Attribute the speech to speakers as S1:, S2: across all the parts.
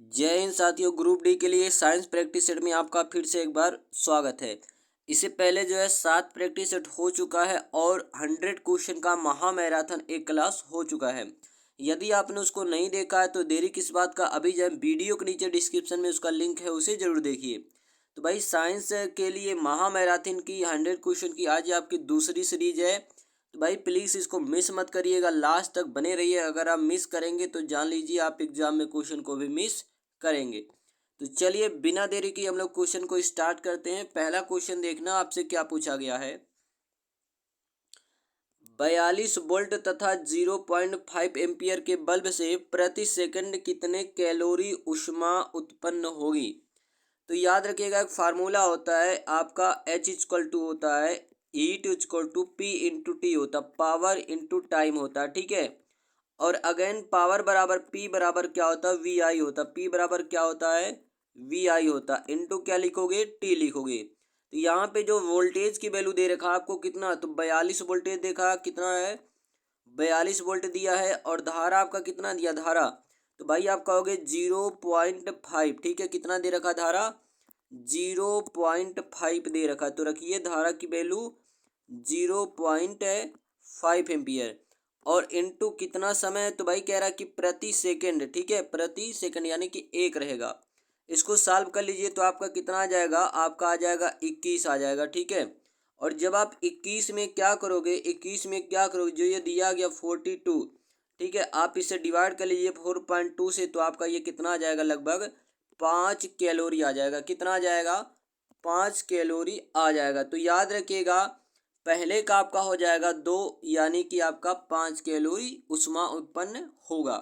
S1: जय हिंद साथियों। Group D के लिए साइंस प्रैक्टिस सेट में आपका फिर से एक बार स्वागत है। इससे पहले जो है 7 प्रैक्टिस सेट हो चुका है और 100 क्वेश्चन का महा मैराथन एक क्लास हो चुका है। यदि आपने उसको नहीं देखा है तो देरी किस बात का, अभी जो है वीडियो के नीचे डिस्क्रिप्शन में उसका लिंक है, उसे जरूर देखिए। तो भाई साइंस के लिए महा मैराथन की 100 क्वेश्चन की आज आपकी दूसरी सीरीज है। तो भाई प्लीज़ इसको मिस मत करिएगा, लास्ट तक बने रहिए। अगर आप मिस करेंगे तो जान लीजिए आप एग्जाम में क्वेश्चन को भी मिस करेंगे। तो चलिए बिना देरी की हम लोग क्वेश्चन को स्टार्ट करते हैं। पहला क्वेश्चन देखना आपसे क्या पूछा गया है। 42 वोल्ट तथा 0.5 एम्पियर के बल्ब से प्रति सेकंड कितने कैलोरी ऊष्मा उत्पन्न होगी। तो याद रखिएगा एक फार्मूला होता है आपका, H इक्वल टू होता है heat equal to P into T होता है, पावर इंटू टाइम होता है, ठीक है। और अगेन पावर बराबर P बराबर क्या होता है, वी आई होता है। P बराबर क्या होता है, वी आई होता है, इंटू क्या लिखोगे, T लिखोगे। तो यहाँ पे जो वोल्टेज की वैल्यू दे रखा आपको कितना, तो 42 वोल्टेज देखा कितना है, 42 वोल्ट दिया है। और धारा आपका कितना दिया, धारा तो भाई आप कहोगे 0.5, ठीक है। कितना दे रखा धारा, 0.5 दे रखा, तो रखिए धारा की वैल्यू 0.5 एम्पियर। और इनटू कितना समय, तो भाई कह रहा है कि प्रति सेकंड, ठीक है, प्रति सेकंड यानी कि एक रहेगा। इसको सॉल्व कर लीजिए तो आपका कितना आ जाएगा, आपका आ जाएगा 21 आ जाएगा, ठीक है। और जब आप 21 में क्या करोगे, 21 में क्या करोगे, जो ये दिया गया 42, ठीक है, आप इसे डिवाइड कर लीजिए 4.2 से, तो आपका ये कितना आ जाएगा, लगभग 5 कैलोरी आ जाएगा। कितना आ जाएगा, 5 कैलोरी आ जाएगा। तो याद रखिएगा पहले का आपका हो जाएगा 2, यानी कि आपका 5 कैलोरी ऊष्मा उत्पन्न होगा।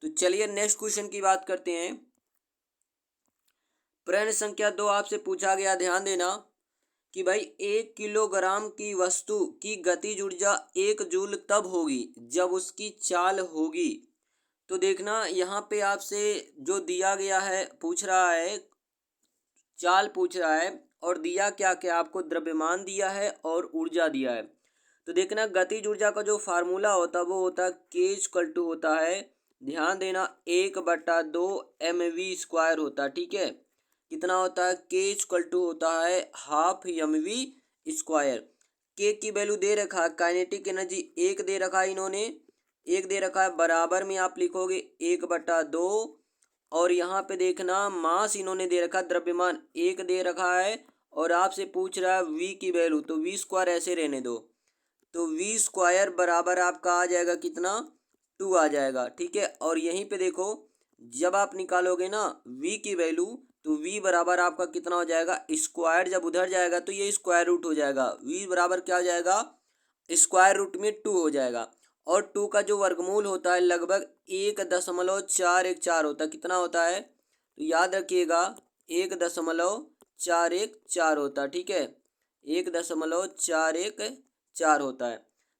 S1: तो चलिए नेक्स्ट क्वेश्चन की बात करते हैं। प्रश्न संख्या 2 आपसे पूछा गया, ध्यान देना कि भाई 1 किलोग्राम की वस्तु की गतिज ऊर्जा 1 जूल तब होगी जब उसकी चाल होगी। तो देखना यहाँ पे आपसे जो दिया गया है, पूछ रहा है चाल पूछ रहा है, और दिया क्या क्या आपको, द्रव्यमान दिया है और ऊर्जा दिया है। तो देखना गतिज ऊर्जा का जो फार्मूला होता है वो होता है के इक्वल टू होता है, ध्यान देना 1/2 mv² होता है, ठीक है। कितना होता है, के इक्वल टू होता है हाफ mv²। के की वैल्यू दे रखा है, काइनेटिक एनर्जी 1 दे रखा है, इन्होंने 1 दे रखा है, बराबर में आप लिखोगे 1/2। और यहाँ पे देखना मास इन्होंने दे रखा, द्रव्यमान 1 दे रखा है, और आपसे पूछ रहा है वी की वैल्यू, तो v² ऐसे रहने दो। तो v² बराबर आपका आ जाएगा कितना, 2 आ जाएगा, ठीक है। और यहीं पे देखो जब आप निकालोगे ना v की वैल्यू, तो v बराबर आपका कितना हो जाएगा, स्क्वायर जब उधर जाएगा तो ये स्क्वायर रूट हो जाएगा। v बराबर क्या हो जाएगा, स्क्वायर रूट में 2 हो जाएगा। और 2 का जो वर्गमूल होता है लगभग 1.414 होता है। कितना होता है, तो याद रखिएगा 1.414 होता है, ठीक है, 1.414 होता है।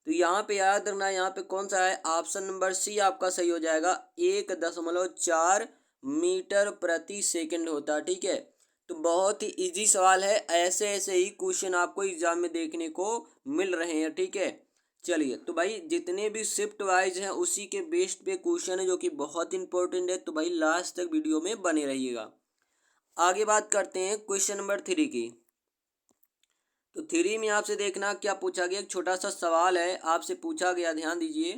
S1: तो यहाँ पे याद रखना, यहाँ पे कौन सा है, ऑप्शन नंबर सी आपका सही हो जाएगा, 1.4 मीटर प्रति सेकंड होता है, ठीक है। तो बहुत ही इजी सवाल है, ऐसे ऐसे ही क्वेश्चन आपको एग्जाम में देखने को मिल रहे हैं, ठीक है। चलिए तो भाई जितने भी शिफ्ट वाइज हैं उसी के बेस्ड पे क्वेश्चन है जो कि बहुत इंपॉर्टेंट है, तो भाई लास्ट तक वीडियो में बने रहिएगा। आगे बात करते हैं क्वेश्चन नंबर 3 की। तो 3 में आपसे देखना क्या पूछा गया, एक छोटा सा सवाल है आपसे पूछा गया, ध्यान दीजिए।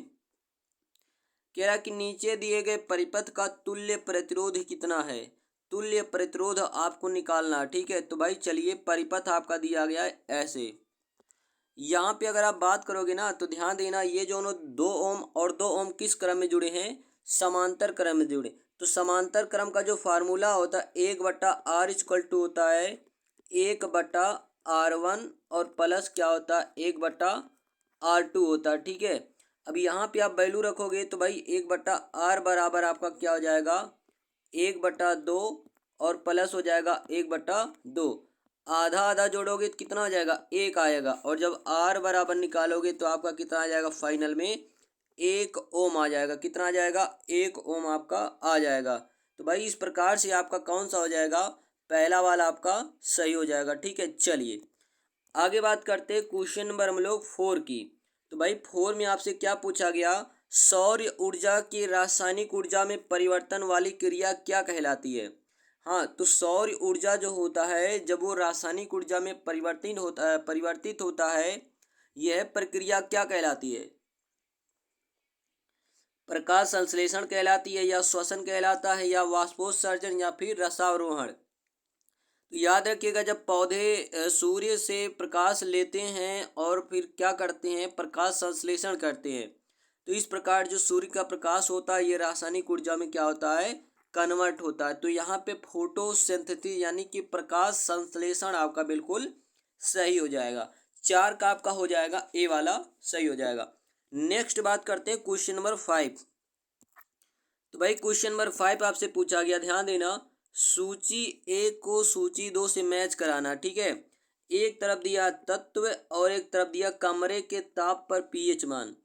S1: कह रहा कि नीचे दिए गए परिपथ का तुल्य प्रतिरोध कितना है। तुल्य प्रतिरोध आपको निकालना है, ठीक है। तो भाई चलिए परिपथ आपका दिया गया है ऐसे, यहाँ पे अगर आप बात करोगे ना तो ध्यान देना ये जो 2 ओम और 2 ओम किस क्रम में जुड़े हैं, समांतर क्रम में जुड़े। तो समांतर क्रम का जो फार्मूला होता है 1/r इक्वल टू होता है 1/r1, और प्लस क्या होता है 1/r2 होता है, ठीक है। अब यहाँ पे आप वैल्यू रखोगे तो भाई 1/r बराबर आपका क्या हो जाएगा, 1/2, और प्लस हो जाएगा 1/2। आधा आधा जोड़ोगे तो कितना आ जाएगा, 1 आएगा। और जब r बराबर निकालोगे तो आपका कितना आ जाएगा, फाइनल में 1 ओम आ जाएगा। कितना आ जाएगा, 1 ओम आपका आ जाएगा। तो भाई इस प्रकार से आपका कौन सा हो जाएगा, पहला वाला आपका सही हो जाएगा, ठीक है। चलिए आगे बात करते हैं क्वेश्चन नंबर हम लोग 4 की। तो भाई 4 में आपसे क्या पूछा गया, सौर ऊर्जा की रासायनिक ऊर्जा में परिवर्तन वाली क्रिया क्या कहलाती है? हाँ, तो सौर ऊर्जा जो होता है जब वो रासायनिक ऊर्जा में परिवर्तित होता है, यह प्रक्रिया क्या कहलाती है? प्रकाश संश्लेषण कहलाती है, या श्वसन कहलाता है, या वाष्पोत्सर्जन, या फिर रसावरोहण। तो याद रखिएगा, जब पौधे सूर्य से प्रकाश लेते हैं और फिर क्या करते हैं, प्रकाश संश्लेषण करते हैं, तो इस प्रकार जो सूर्य का प्रकाश होता है ये रासायनिक ऊर्जा में क्या होता है, कन्वर्ट होता है। तो यहाँ पे फोटोसिंथेसिस यानी कि प्रकाश संश्लेषण आपका बिल्कुल सही हो जाएगा। 4 का आपका हो जाएगा, ए वाला सही हो जाएगा। नेक्स्ट बात करते हैं क्वेश्चन नंबर 5। तो भाई क्वेश्चन नंबर 5 आपसे पूछा गया, ध्यान देना। सूची एक को सूची दो से मैच कराना, ठीक है। एक तरफ दिया तत्व और एक तरफ दिया कमरे के ताप पर पीएच मान।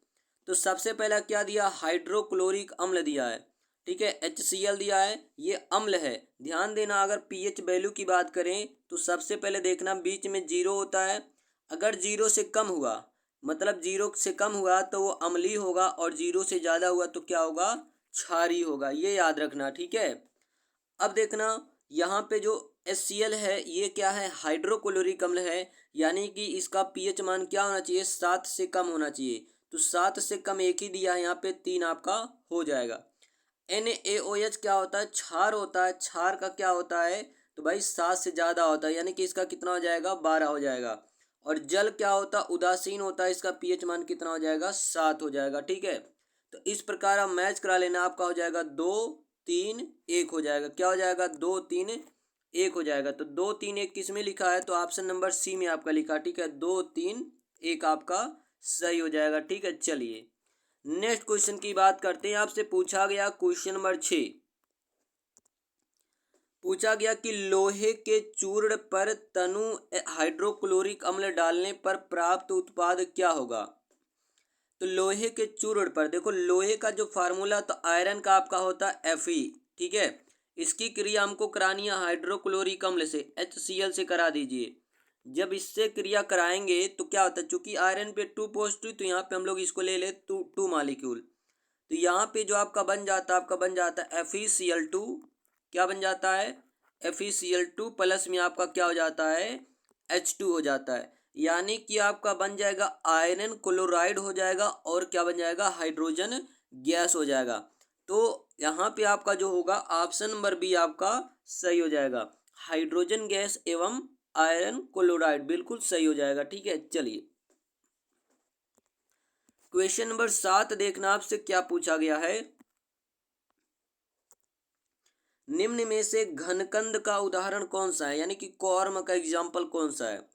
S1: तो सबसे पहला क्या दिया, हाइड्रोक्लोरिक अम्ल दिया है, ठीक है, HCl दिया है, ये अम्ल है। ध्यान देना, अगर पीएच वैल्यू की बात करें तो सबसे पहले देखना बीच में 0 होता है। अगर 0 से कम हुआ, मतलब 0 से कम हुआ तो वो अम्लीय होगा, और 0 से ज़्यादा हुआ तो क्या होगा, क्षारीय होगा। ये याद रखना, ठीक है। अब देखना यहाँ पे जो HCl है ये क्या है, हाइड्रोक्लोरिक अम्ल है, यानी कि इसका पीएच मान क्या होना चाहिए, 7 से कम होना चाहिए। तो 7 से कम एक ही दिया है यहाँ पे, 3 आपका हो जाएगा। NaOH क्या होता है, क्षार होता है। क्षार का क्या होता है, तो भाई 7 से ज़्यादा होता है, यानी कि इसका कितना हो जाएगा, 12 हो जाएगा। और जल क्या होता है, उदासीन होता है, इसका पीएच मान कितना हो जाएगा, 7 हो जाएगा, ठीक है। तो इस प्रकार आप मैच करा लेना, आपका हो जाएगा 2 3 1 हो जाएगा। क्या हो जाएगा, 2 3 1 हो जाएगा। तो 2 3 1 किस में लिखा है, तो ऑप्शन नंबर सी में आपका लिखा, ठीक है। 2 3 1 आपका सही हो जाएगा, ठीक है। चलिए नेक्स्ट क्वेश्चन की बात करते हैं। आपसे पूछा गया क्वेश्चन नंबर 6, पूछा गया कि लोहे के चूर्ण पर तनु हाइड्रोक्लोरिक अम्ल डालने पर प्राप्त उत्पाद क्या होगा। तो लोहे के चूर्ण पर देखो, लोहे का जो फार्मूला तो आयरन का आपका होता है Fe, ठीक है। इसकी क्रिया हमको करानी है हाइड्रोक्लोरिक अम्ल से, HCl से करा दीजिए। जब इससे क्रिया कराएंगे तो क्या होता है, चूंकि आयरन पे 2 पॉजिटिव, तो यहाँ पे हम लोग इसको ले ले 2 मॉलिक्यूल। तो यहाँ पे जो आपका बन जाता है, आपका बन जाता है FeCl2। क्या बन जाता है, FeCl2 प्लस में आपका क्या हो जाता है, H2 हो जाता है। यानी कि आपका बन जाएगा आयरन क्लोराइड हो जाएगा, और क्या बन जाएगा, हाइड्रोजन गैस हो जाएगा। तो यहाँ पे आपका जो होगा ऑप्शन नंबर बी आपका सही हो जाएगा, हाइड्रोजन गैस एवं आयरन क्लोराइड, बिल्कुल सही हो जाएगा, ठीक है। चलिए क्वेश्चन नंबर 7 देखना, आपसे क्या पूछा गया है। निम्न में से घनकंद का उदाहरण कौन सा है, यानी कि कॉर्म का एग्जाम्पल कौन सा है।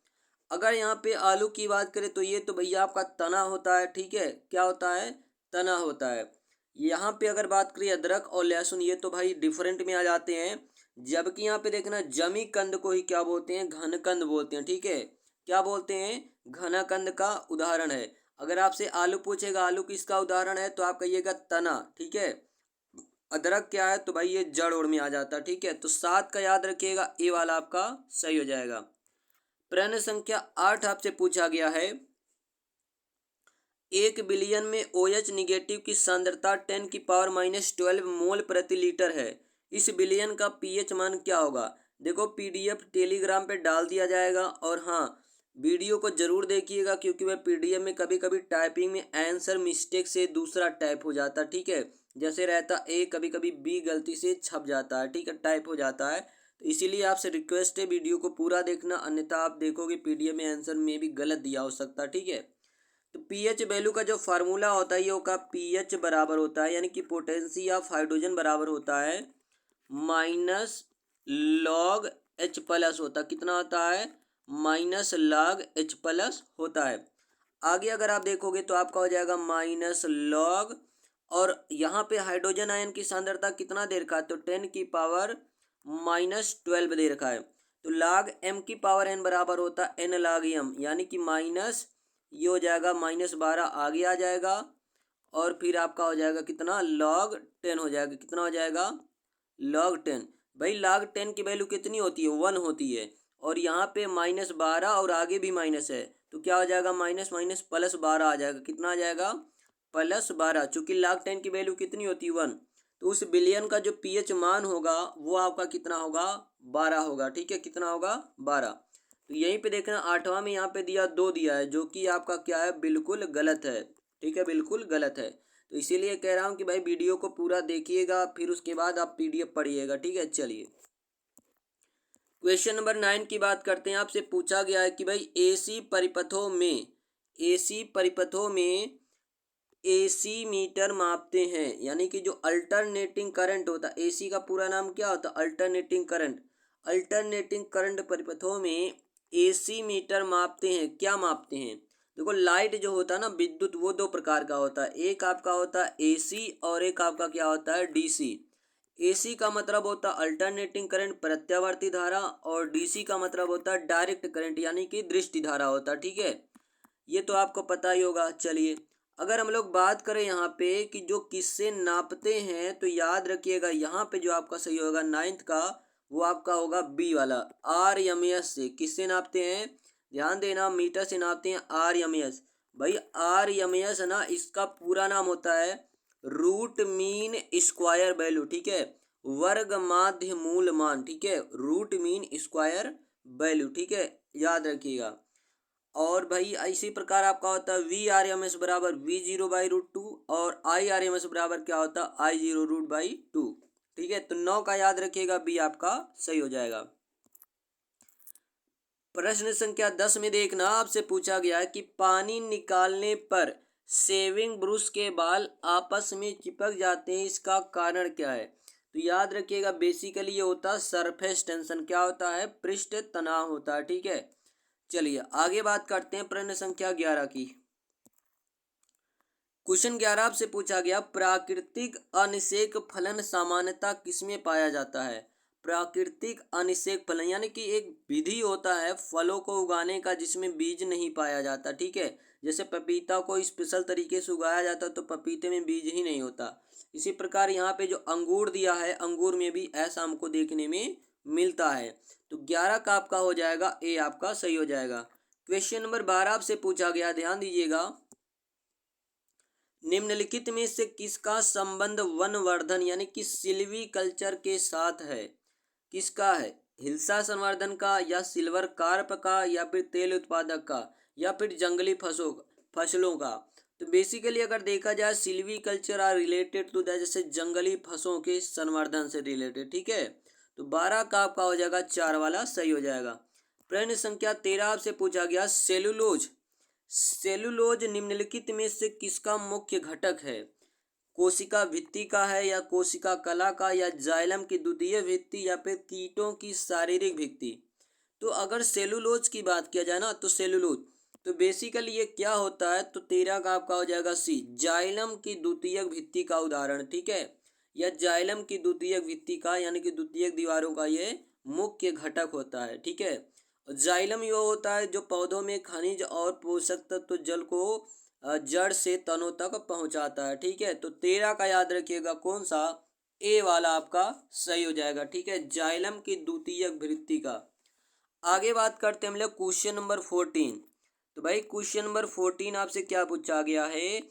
S1: अगर यहाँ पे आलू की बात करें तो ये तो भैया आपका तना होता है, ठीक है। क्या होता है, तना होता है। यहाँ पे अगर बात करें अदरक और लहसुन, ये तो भाई डिफरेंट में आ जाते हैं। जबकि यहाँ पे देखना जमी कंद को ही क्या बोलते हैं, घनकंद बोलते हैं, ठीक है। क्या बोलते हैं, घनाकंद का उदाहरण है। अगर आपसे आलू पूछेगा आलू किसका उदाहरण है, तो आप कहिएगा तना, ठीक है। अदरक क्या है, तो भाई ये जड़ ओड़ में आ जाता है, ठीक है। तो 7 का याद रखिएगा, ए वाला आपका सही हो जाएगा। प्रश्न संख्या 8 आपसे पूछा गया है, 1 बिलियन में OH निगेटिव की सांद्रता 10⁻⁻12 मोल प्रति लीटर है। इस बिलियन का पीएच मान क्या होगा। देखो PDF टेलीग्राम पे डाल दिया जाएगा, और हाँ वीडियो को जरूर देखिएगा, क्योंकि वह PDF में कभी कभी टाइपिंग में आंसर मिस्टेक से दूसरा टाइप हो जाता है, ठीक है। जैसे रहता A, कभी कभी B गलती से छप जाता है, ठीक है, टाइप हो जाता है। तो इसीलिए आपसे रिक्वेस्ट है वीडियो को पूरा देखना, अन्यथा आप देखोगे PDF में आंसर में भी गलत दिया हो सकता है, ठीक है। तो पीएच वैल्यू का जो फार्मूला होता है, ये होगा पीएच बराबर होता है, यानी कि पोटेंसी ऑफ हाइड्रोजन बराबर होता है माइनस लॉग H प्लस होता है। कितना होता है, माइनस लॉग H प्लस होता है। आगे अगर आप देखोगे तो आपका हो जाएगा माइनस लॉग, और यहाँ पे हाइड्रोजन आयन की सांद्रता कितना दे रखा है, तो 10⁻⁻12 दे रखा है। तो log m की पावर n बराबर होता है n log m, यानी कि माइनस ये हो जाएगा -12 आगे आ जाएगा, और फिर आपका हो जाएगा कितना, log 10 हो जाएगा। कितना हो जाएगा, log 10। भाई log 10 की वैल्यू कितनी होती है, 1 होती है, और यहाँ पे -12 और आगे भी माइनस है, तो क्या हो जाएगा, माइनस माइनस प्लस 12 आ जाएगा। कितना आ जाएगा, प्लस 12, चूंकि log 10 की वैल्यू कितनी होती है 1, तो उस बिलियन का जो pH मान होगा वो आपका कितना होगा 12 होगा। ठीक है, कितना होगा 12। तो यहीं पे देखना 8वां में यहाँ पे दिया 2 दिया है, जो कि आपका क्या है बिल्कुल गलत है। ठीक है, बिल्कुल गलत है। तो इसीलिए कह रहा हूँ कि भाई वीडियो को पूरा देखिएगा, फिर उसके बाद आप PDF पढ़िएगा। ठीक है, चलिए क्वेश्चन नंबर 9 की बात करते हैं। आपसे पूछा गया है कि भाई एसी परिपथों में एसी मीटर मापते हैं, यानी कि जो अल्टरनेटिंग करंट होता है, एसी का पूरा नाम क्या होता है अल्टरनेटिंग करंट। अल्टरनेटिंग करंट परिपथों में एसी मीटर मापते हैं। क्या मापते हैं? देखो लाइट जो होता है ना, विद्युत, वो दो प्रकार का होता है। एक आपका होता है एसी और एक आपका क्या होता है डीसी। एसी का मतलब होता है अल्टरनेटिंग करंट प्रत्यावर्ती धारा, और डीसी का मतलब होता है डायरेक्ट करंट यानी कि दृष्टि धारा होता है। ठीक है, ये तो आपको पता ही होगा। चलिए अगर हम लोग बात करें यहाँ पे कि जो किससे नापते हैं, तो याद रखिएगा यहाँ पे जो आपका सही होगा 9th का, वो आपका होगा बी वाला, RMS से। किससे नापते हैं? ध्यान देना, मीटर से नापते हैं RMS। भाई RMS है ना, इसका पूरा नाम होता है रूट मीन स्क्वायर वैल्यू। ठीक है, वर्ग माध्य मूल मान। ठीक है, रूट मीन स्क्वायर वैल्यू। ठीक है, याद रखिएगा। और भाई इसी प्रकार आपका होता है VRMS बराबर V0/√2, और IRMS बराबर क्या होता है I0√2। ठीक है, तो 9 का याद रखिएगा, बी आपका सही हो जाएगा। प्रश्न संख्या 10 में देखना, आपसे पूछा गया है कि पानी निकालने पर शेविंग ब्रश के बाल आपस में चिपक जाते हैं, इसका कारण क्या है? तो याद रखिएगा बेसिकली ये होता है सरफेस टेंशन। क्या होता है? पृष्ठ तनाव होता है। ठीक है, चलिए आगे बात करते हैं प्रश्न संख्या 11 की। क्वेश्चन 11 आपसे पूछा गया, प्राकृतिक अनिषेक फलन सामान्यतः किसमें पाया जाता है? प्राकृतिक अनिषेक फलन यानी कि एक विधि होता है फलों को उगाने का जिसमें बीज नहीं पाया जाता। ठीक है, जैसे पपीता को स्पेशल तरीके से उगाया जाता तो पपीते में बीज ही नहीं होता। इसी प्रकार यहाँ पे जो अंगूर दिया है, अंगूर में भी ऐसा हमको देखने में मिलता है। तो 11 का आपका हो जाएगा ए आपका सही हो जाएगा। क्वेश्चन नंबर 12 आपसे पूछा गया, ध्यान दीजिएगा, निम्नलिखित में से किसका संबंध वनवर्धन यानी कि सिल्वी कल्चर के साथ है? किसका है? हिल्सा संवर्धन का, या सिल्वर कार्प का, या फिर तेल उत्पादक का, या फिर जंगली फसलों का? तो बेसिकली अगर देखा जाए silviculture are related to the, जैसे जंगली फसलों के संवर्धन से रिलेटेड। ठीक है, तो 12 का आपका हो जाएगा 4 वाला सही हो जाएगा। प्रश्न संख्या 13 आपसे पूछा गया, सेलुलोज सेलुलोज निम्नलिखित में से किसका मुख्य घटक है? कोशिका भित्ति का है, या कोशिका कला का, या जाइलम की द्वितीय भित्ति, या फिर कीटों की शारीरिक भित्ति? तो अगर सेलुलोज की बात किया जाए ना, तो सेलुलोज तो बेसिकली ये क्या होता है? तो 13 का आपका हो जाएगा सी, जाइलम की द्वितीय भित्ति का उदाहरण। ठीक है, या जाइलम की द्वितीय भित्ति का यानी कि द्वितीय दीवारों का ये मुख्य घटक होता है। ठीक है, जाइलम ये होता है जो पौधों में खनिज और पोषक तत्व जल को जड़ से तनों तक पहुंचाता है। ठीक है, तो 13 का याद रखिएगा कौन सा? ए वाला आपका सही हो जाएगा। ठीक है, जाइलम की द्वितीय भित्ति का। आगे बात करते हैं हम लोग क्वेश्चन नंबर 14। तो भाई क्वेश्चन नंबर 14 आपसे क्या पूछा गया है?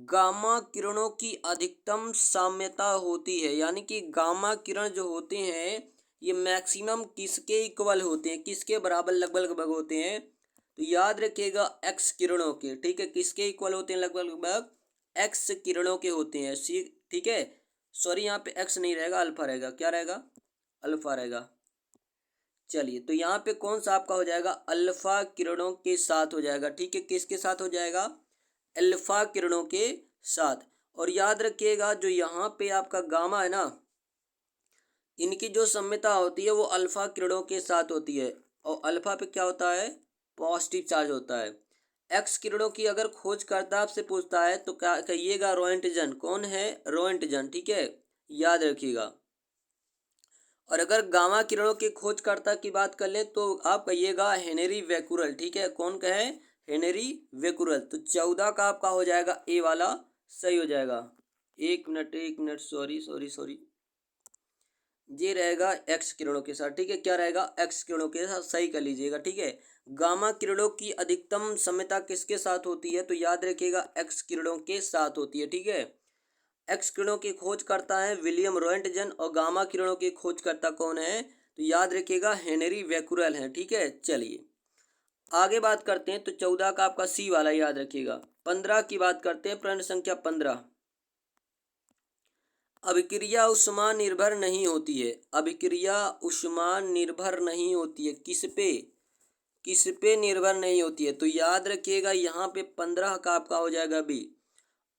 S1: गामा किरणों की अधिकतम साम्यता होती है, यानी कि गामा किरण जो होते हैं ये मैक्सिमम किसके इक्वल होते हैं, किसके बराबर लगभग लगभग होते हैं? तो याद रखिएगा एक्स किरणों के। ठीक है, किसके इक्वल होते हैं? लगभग लगभग एक्स किरणों के होते हैं। सी, ठीक है, सॉरी यहाँ पे एक्स नहीं रहेगा, अल्फा रहेगा। क्या रहेगा? अल्फा रहेगा। चलिए, तो यहाँ पे कौन सा आपका हो जाएगा? अल्फा किरणों के साथ हो जाएगा। ठीक है, किसके साथ हो जाएगा? अल्फा किरणों के साथ। और याद रखिएगा जो यहाँ पे आपका गामा है ना, इनकी जो साम्यता होती है वो अल्फा किरणों के साथ होती है, और अल्फा पे क्या होता है? पॉजिटिव चार्ज होता है। एक्स किरणों की अगर खोजकर्ता आपसे पूछता है तो क्या कहिएगा? रोएंटजन। कौन है? रोएंटजन। ठीक है, याद रखिएगा। और अगर गामा किरणों की खोजकर्ता की बात कर ले तो आप कहिएगा हेनरी बेक्यूरेल। ठीक है, कौन कहे? Henry Becquerel. तो 14 का आपका हो जाएगा ए वाला सही हो जाएगा। एक मिनट सॉरी सॉरी सॉरी, ये रहेगा एक्स किरणों के साथ, ठीक है। क्या रहेगा? एक्स किरणों के साथ, सही कर लीजिएगा, ठीक है। गामा किरणों की अधिकतम समयता किसके साथ होती है? तो याद रखिएगा एक्स किरणों के साथ होती है, ठीक है। एक्स किरणों की खोज करता है विलियम रोएंटजन और गामा किरणों की खोजकर्ता कौन है? तो याद रखिएगा हेनरी बैक्यूरेल है, ठीक है। चलिए आगे बात करते हैं। तो 14 का आपका सी वाला याद रखिएगा। 15 की बात करते हैं, प्रश्न संख्या 15। अभिक्रिया ऊष्मा निर्भर नहीं होती है। अभिक्रिया ऊष्मा निर्भर नहीं होती है, किस पे? किस पे निर्भर नहीं होती है? तो याद रखिएगा यहाँ पे 15 का आपका हो जाएगा बी।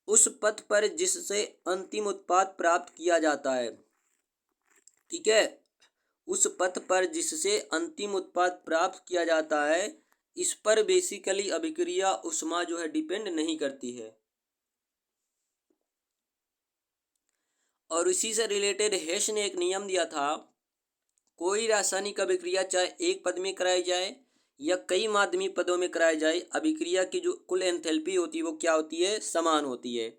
S1: उस पथ पर जिससे अंतिम उत्पाद प्राप्त किया जाता है, ठीक है। उस पथ पर जिससे अंतिम उत्पाद प्राप्त किया जाता है, इस पर बेसिकली अभिक्रिया ऊष्मा जो है डिपेंड नहीं करती है। और इसी से रिलेटेड हेस ने एक नियम दिया था, कोई रासायनिक अभिक्रिया चाहे एक पद में कराई जाए या कई माध्यमिक पदों में कराई जाए, अभिक्रिया की जो कुल एंथैल्पी होती है वो क्या होती है? समान होती है।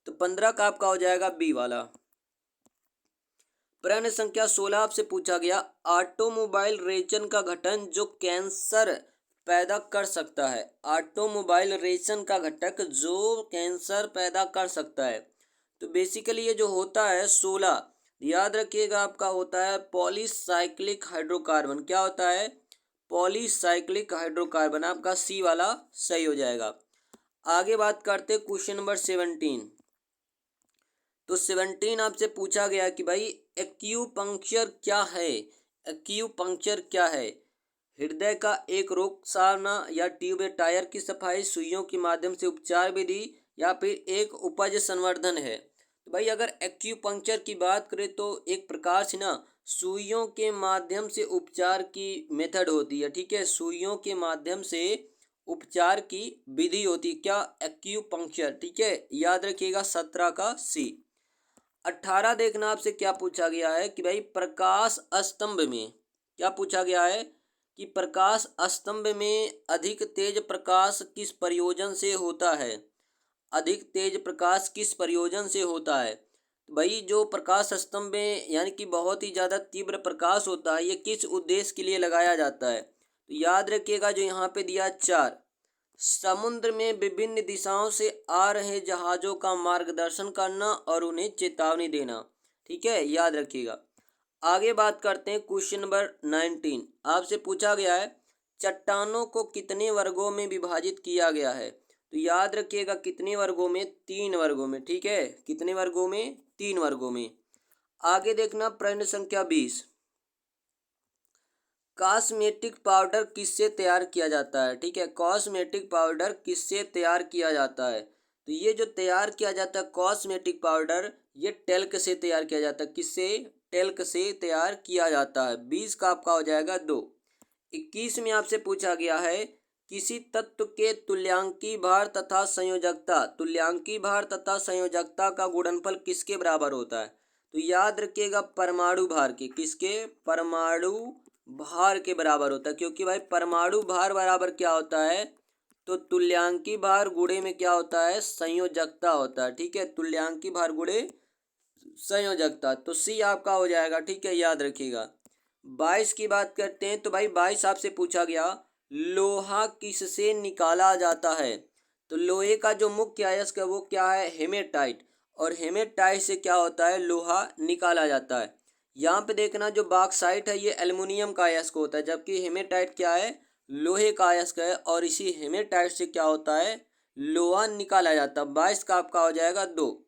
S1: तो 15 का आपका हो जाएगा बी वाला। प्रश्न संख्या 16 आपसे पूछा गया, ऑटोमोबाइल रेचन का घटन जो कैंसर पैदा कर सकता है। ऑटोमोबाइल रेचन का घटक जो कैंसर पैदा कर सकता है। तो बेसिकली ये जो होता है 16, याद रखिएगा आपका होता है पॉलीसाइक्लिक हाइड्रोकार्बन। क्या होता है? Polycyclic hydrocarbon. आपका सी वाला सही हो जाएगा। आगे बात करते क्वेश्चन नंबर 17। तो 17 आपसे पूछा गया कि भाई एक्यूपंक्चर क्या है? एक्यूपंक्चर क्या है? हृदय का एक रोगसाना या ट्यूब या टायर की सफाई, सुइयों के माध्यम से उपचार विधि, या फिर एक उपज संवर्धन है। तो भाई अगर एक्यूपंक्चर की बात करें तो एक प्रकार से ना सुइयों के माध्यम से उपचार की मेथड होती है, ठीक है। सुइयों के माध्यम से उपचार की विधि होती है, क्या? एक्यूपंक्चर, ठीक है। याद रखिएगा 17 का सी। 18 देखना आपसे क्या पूछा गया है कि भाई प्रकाश स्तंभ में क्या पूछा गया है कि प्रकाश स्तंभ में अधिक तेज प्रकाश किस प्रयोजन से होता है? अधिक तेज प्रकाश किस प्रयोजन से होता है? तो भाई जो प्रकाश स्तंभ में यानी कि बहुत ही ज़्यादा तीव्र प्रकाश होता है, ये किस उद्देश्य के लिए लगाया जाता है? तो याद रखिएगा जो यहाँ पे दिया 4, समुद्र में विभिन्न दिशाओं से आ रहे जहाज़ों का मार्गदर्शन करना और उन्हें चेतावनी देना, ठीक है। याद रखिएगा। आगे बात करते हैं क्वेश्चन नंबर 19। आपसे पूछा गया है चट्टानों को कितने वर्गों में विभाजित किया गया है? तो याद रखिएगा कितने वर्गों में? 3 वर्गों में, ठीक है। कितने वर्गों में? 3 वर्गों में। आगे देखना प्रश्न संख्या 20। कॉस्मेटिक पाउडर किससे तैयार किया जाता है? ठीक है, कॉस्मेटिक पाउडर किससे तैयार किया जाता है? तो ये जो तैयार किया जाता है कॉस्मेटिक पाउडर, ये टेल्क से तैयार किया जाता है। किससे? टेल्क से तैयार किया जाता है। 20 का आपका हो जाएगा 2। 21 में आपसे पूछा गया है किसी तत्व के तुल्यांकी भार तथा संयोजकता, तुल्यांकी भार तथा संयोजकता का गुणनफल किसके बराबर होता है? तो याद रखिएगा परमाणु भार के। किसके? परमाणु भार के बराबर होता है, क्योंकि भाई परमाणु भार बराबर क्या होता है? तो तुल्यांकी भार गुणे में क्या होता है? संयोजकता होता है, ठीक है। तुल्यांकी भार गुणे संयोजकता, तो सी आपका हो जाएगा, ठीक है। याद रखिएगा। 22 की बात करते हैं। तो भाई 22 आपसे पूछा गया लोहा किससे निकाला जाता है? तो लोहे का जो मुख्य अयस्क है वो क्या है? हेमेटाइट। और हेमेटाइट से क्या होता है? लोहा निकाला जाता है। यहाँ पे देखना जो बॉक्साइट है ये एल्युमिनियम का अयस्क होता है, जबकि हेमेटाइट क्या है? लोहे का अयस्क है। और इसी हेमेटाइट से क्या होता है? लोहा निकाला जाता है। 22 का आपका हो जाएगा 2।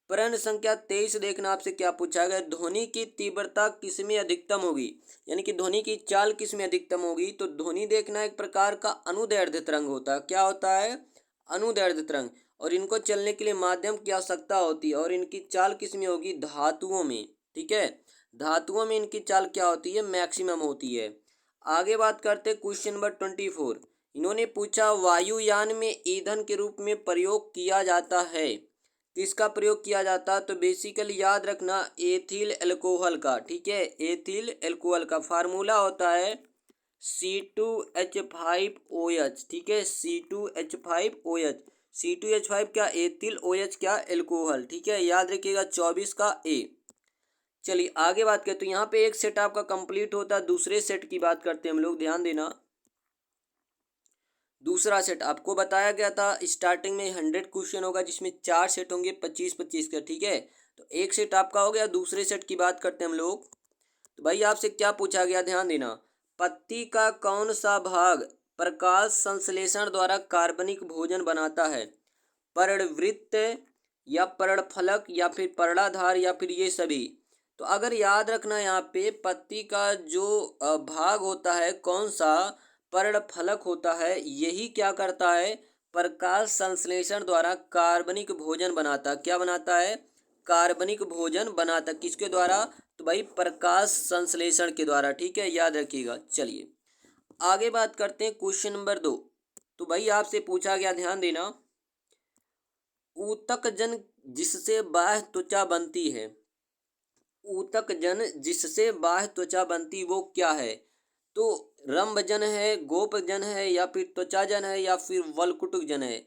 S1: प्रश्न संख्या 23 देखना आपसे क्या पूछा गया, ध्वनि की तीव्रता किसमें अधिकतम होगी? यानी कि ध्वनि की चाल किसमें अधिकतम होगी? तो ध्वनि देखना एक प्रकार का अनुदैर्ध्य तरंग होता है। क्या होता है? अनुदैर्ध्य तरंग। और इनको चलने के लिए माध्यम की आवश्यकता होती है, और इनकी चाल किसमें होगी? धातुओं में, ठीक है। धातुओं में इनकी चाल क्या होती है? मैक्सिमम होती है। आगे बात करते क्वेश्चन नंबर 24। इन्होंने पूछा वायुयान में ईंधन के रूप में प्रयोग किया जाता है, किसका प्रयोग किया जाता है? तो बेसिकली याद रखना एथिल एल्कोहल का, ठीक है। एथिल एल्कोहल का फार्मूला होता है C2H5OH, ठीक है। C2H5OH। C2H5 क्या? एथिल, OH क्या? एल्कोहल, ठीक है। याद रखिएगा 24 का ए। चलिए आगे बात करते हैं। तो यहाँ पे एक सेट आपका कंप्लीट होता है, दूसरे सेट की बात करते हैं हम लोग, ध्यान देना। दूसरा सेट आपको बताया गया था स्टार्टिंग में 100 क्वेश्चन होगा, जिसमें 4 सेट होंगे 25-25 का, ठीक है। तो एक सेट आपका हो गया, दूसरे सेट की बात करते हैं हम लोग। तो भाई आपसे क्या पूछा गया, ध्यान देना। पत्ती का कौन सा भाग प्रकाश संश्लेषण द्वारा कार्बनिक भोजन बनाता है? पर्णवृत्त या पर्णफलक या फिर पर्णाधार या फिर ये सभी। तो अगर याद रखना यहाँ पे पत्ती का जो भाग होता है कौन सा, पर्णफलक होता है, यही क्या करता है, प्रकाश संश्लेषण द्वारा कार्बनिक भोजन बनाता, क्या बनाता है, कार्बनिक भोजन बनाता, किसके द्वारा, तो भाई प्रकाश संश्लेषण के द्वारा, ठीक है, याद रखिएगा। चलिए आगे बात करते हैं क्वेश्चन नंबर 2। तो भाई आपसे पूछा गया, ध्यान देना, ऊतक जन जिससे बाह्य त्वचा बनती है, ऊतक जन जिससे बाह्य त्वचा बनती वो क्या है? तो रंभजन है, गोपजन है या फिर त्वचाजन है या फिर वलकुटुक जन है।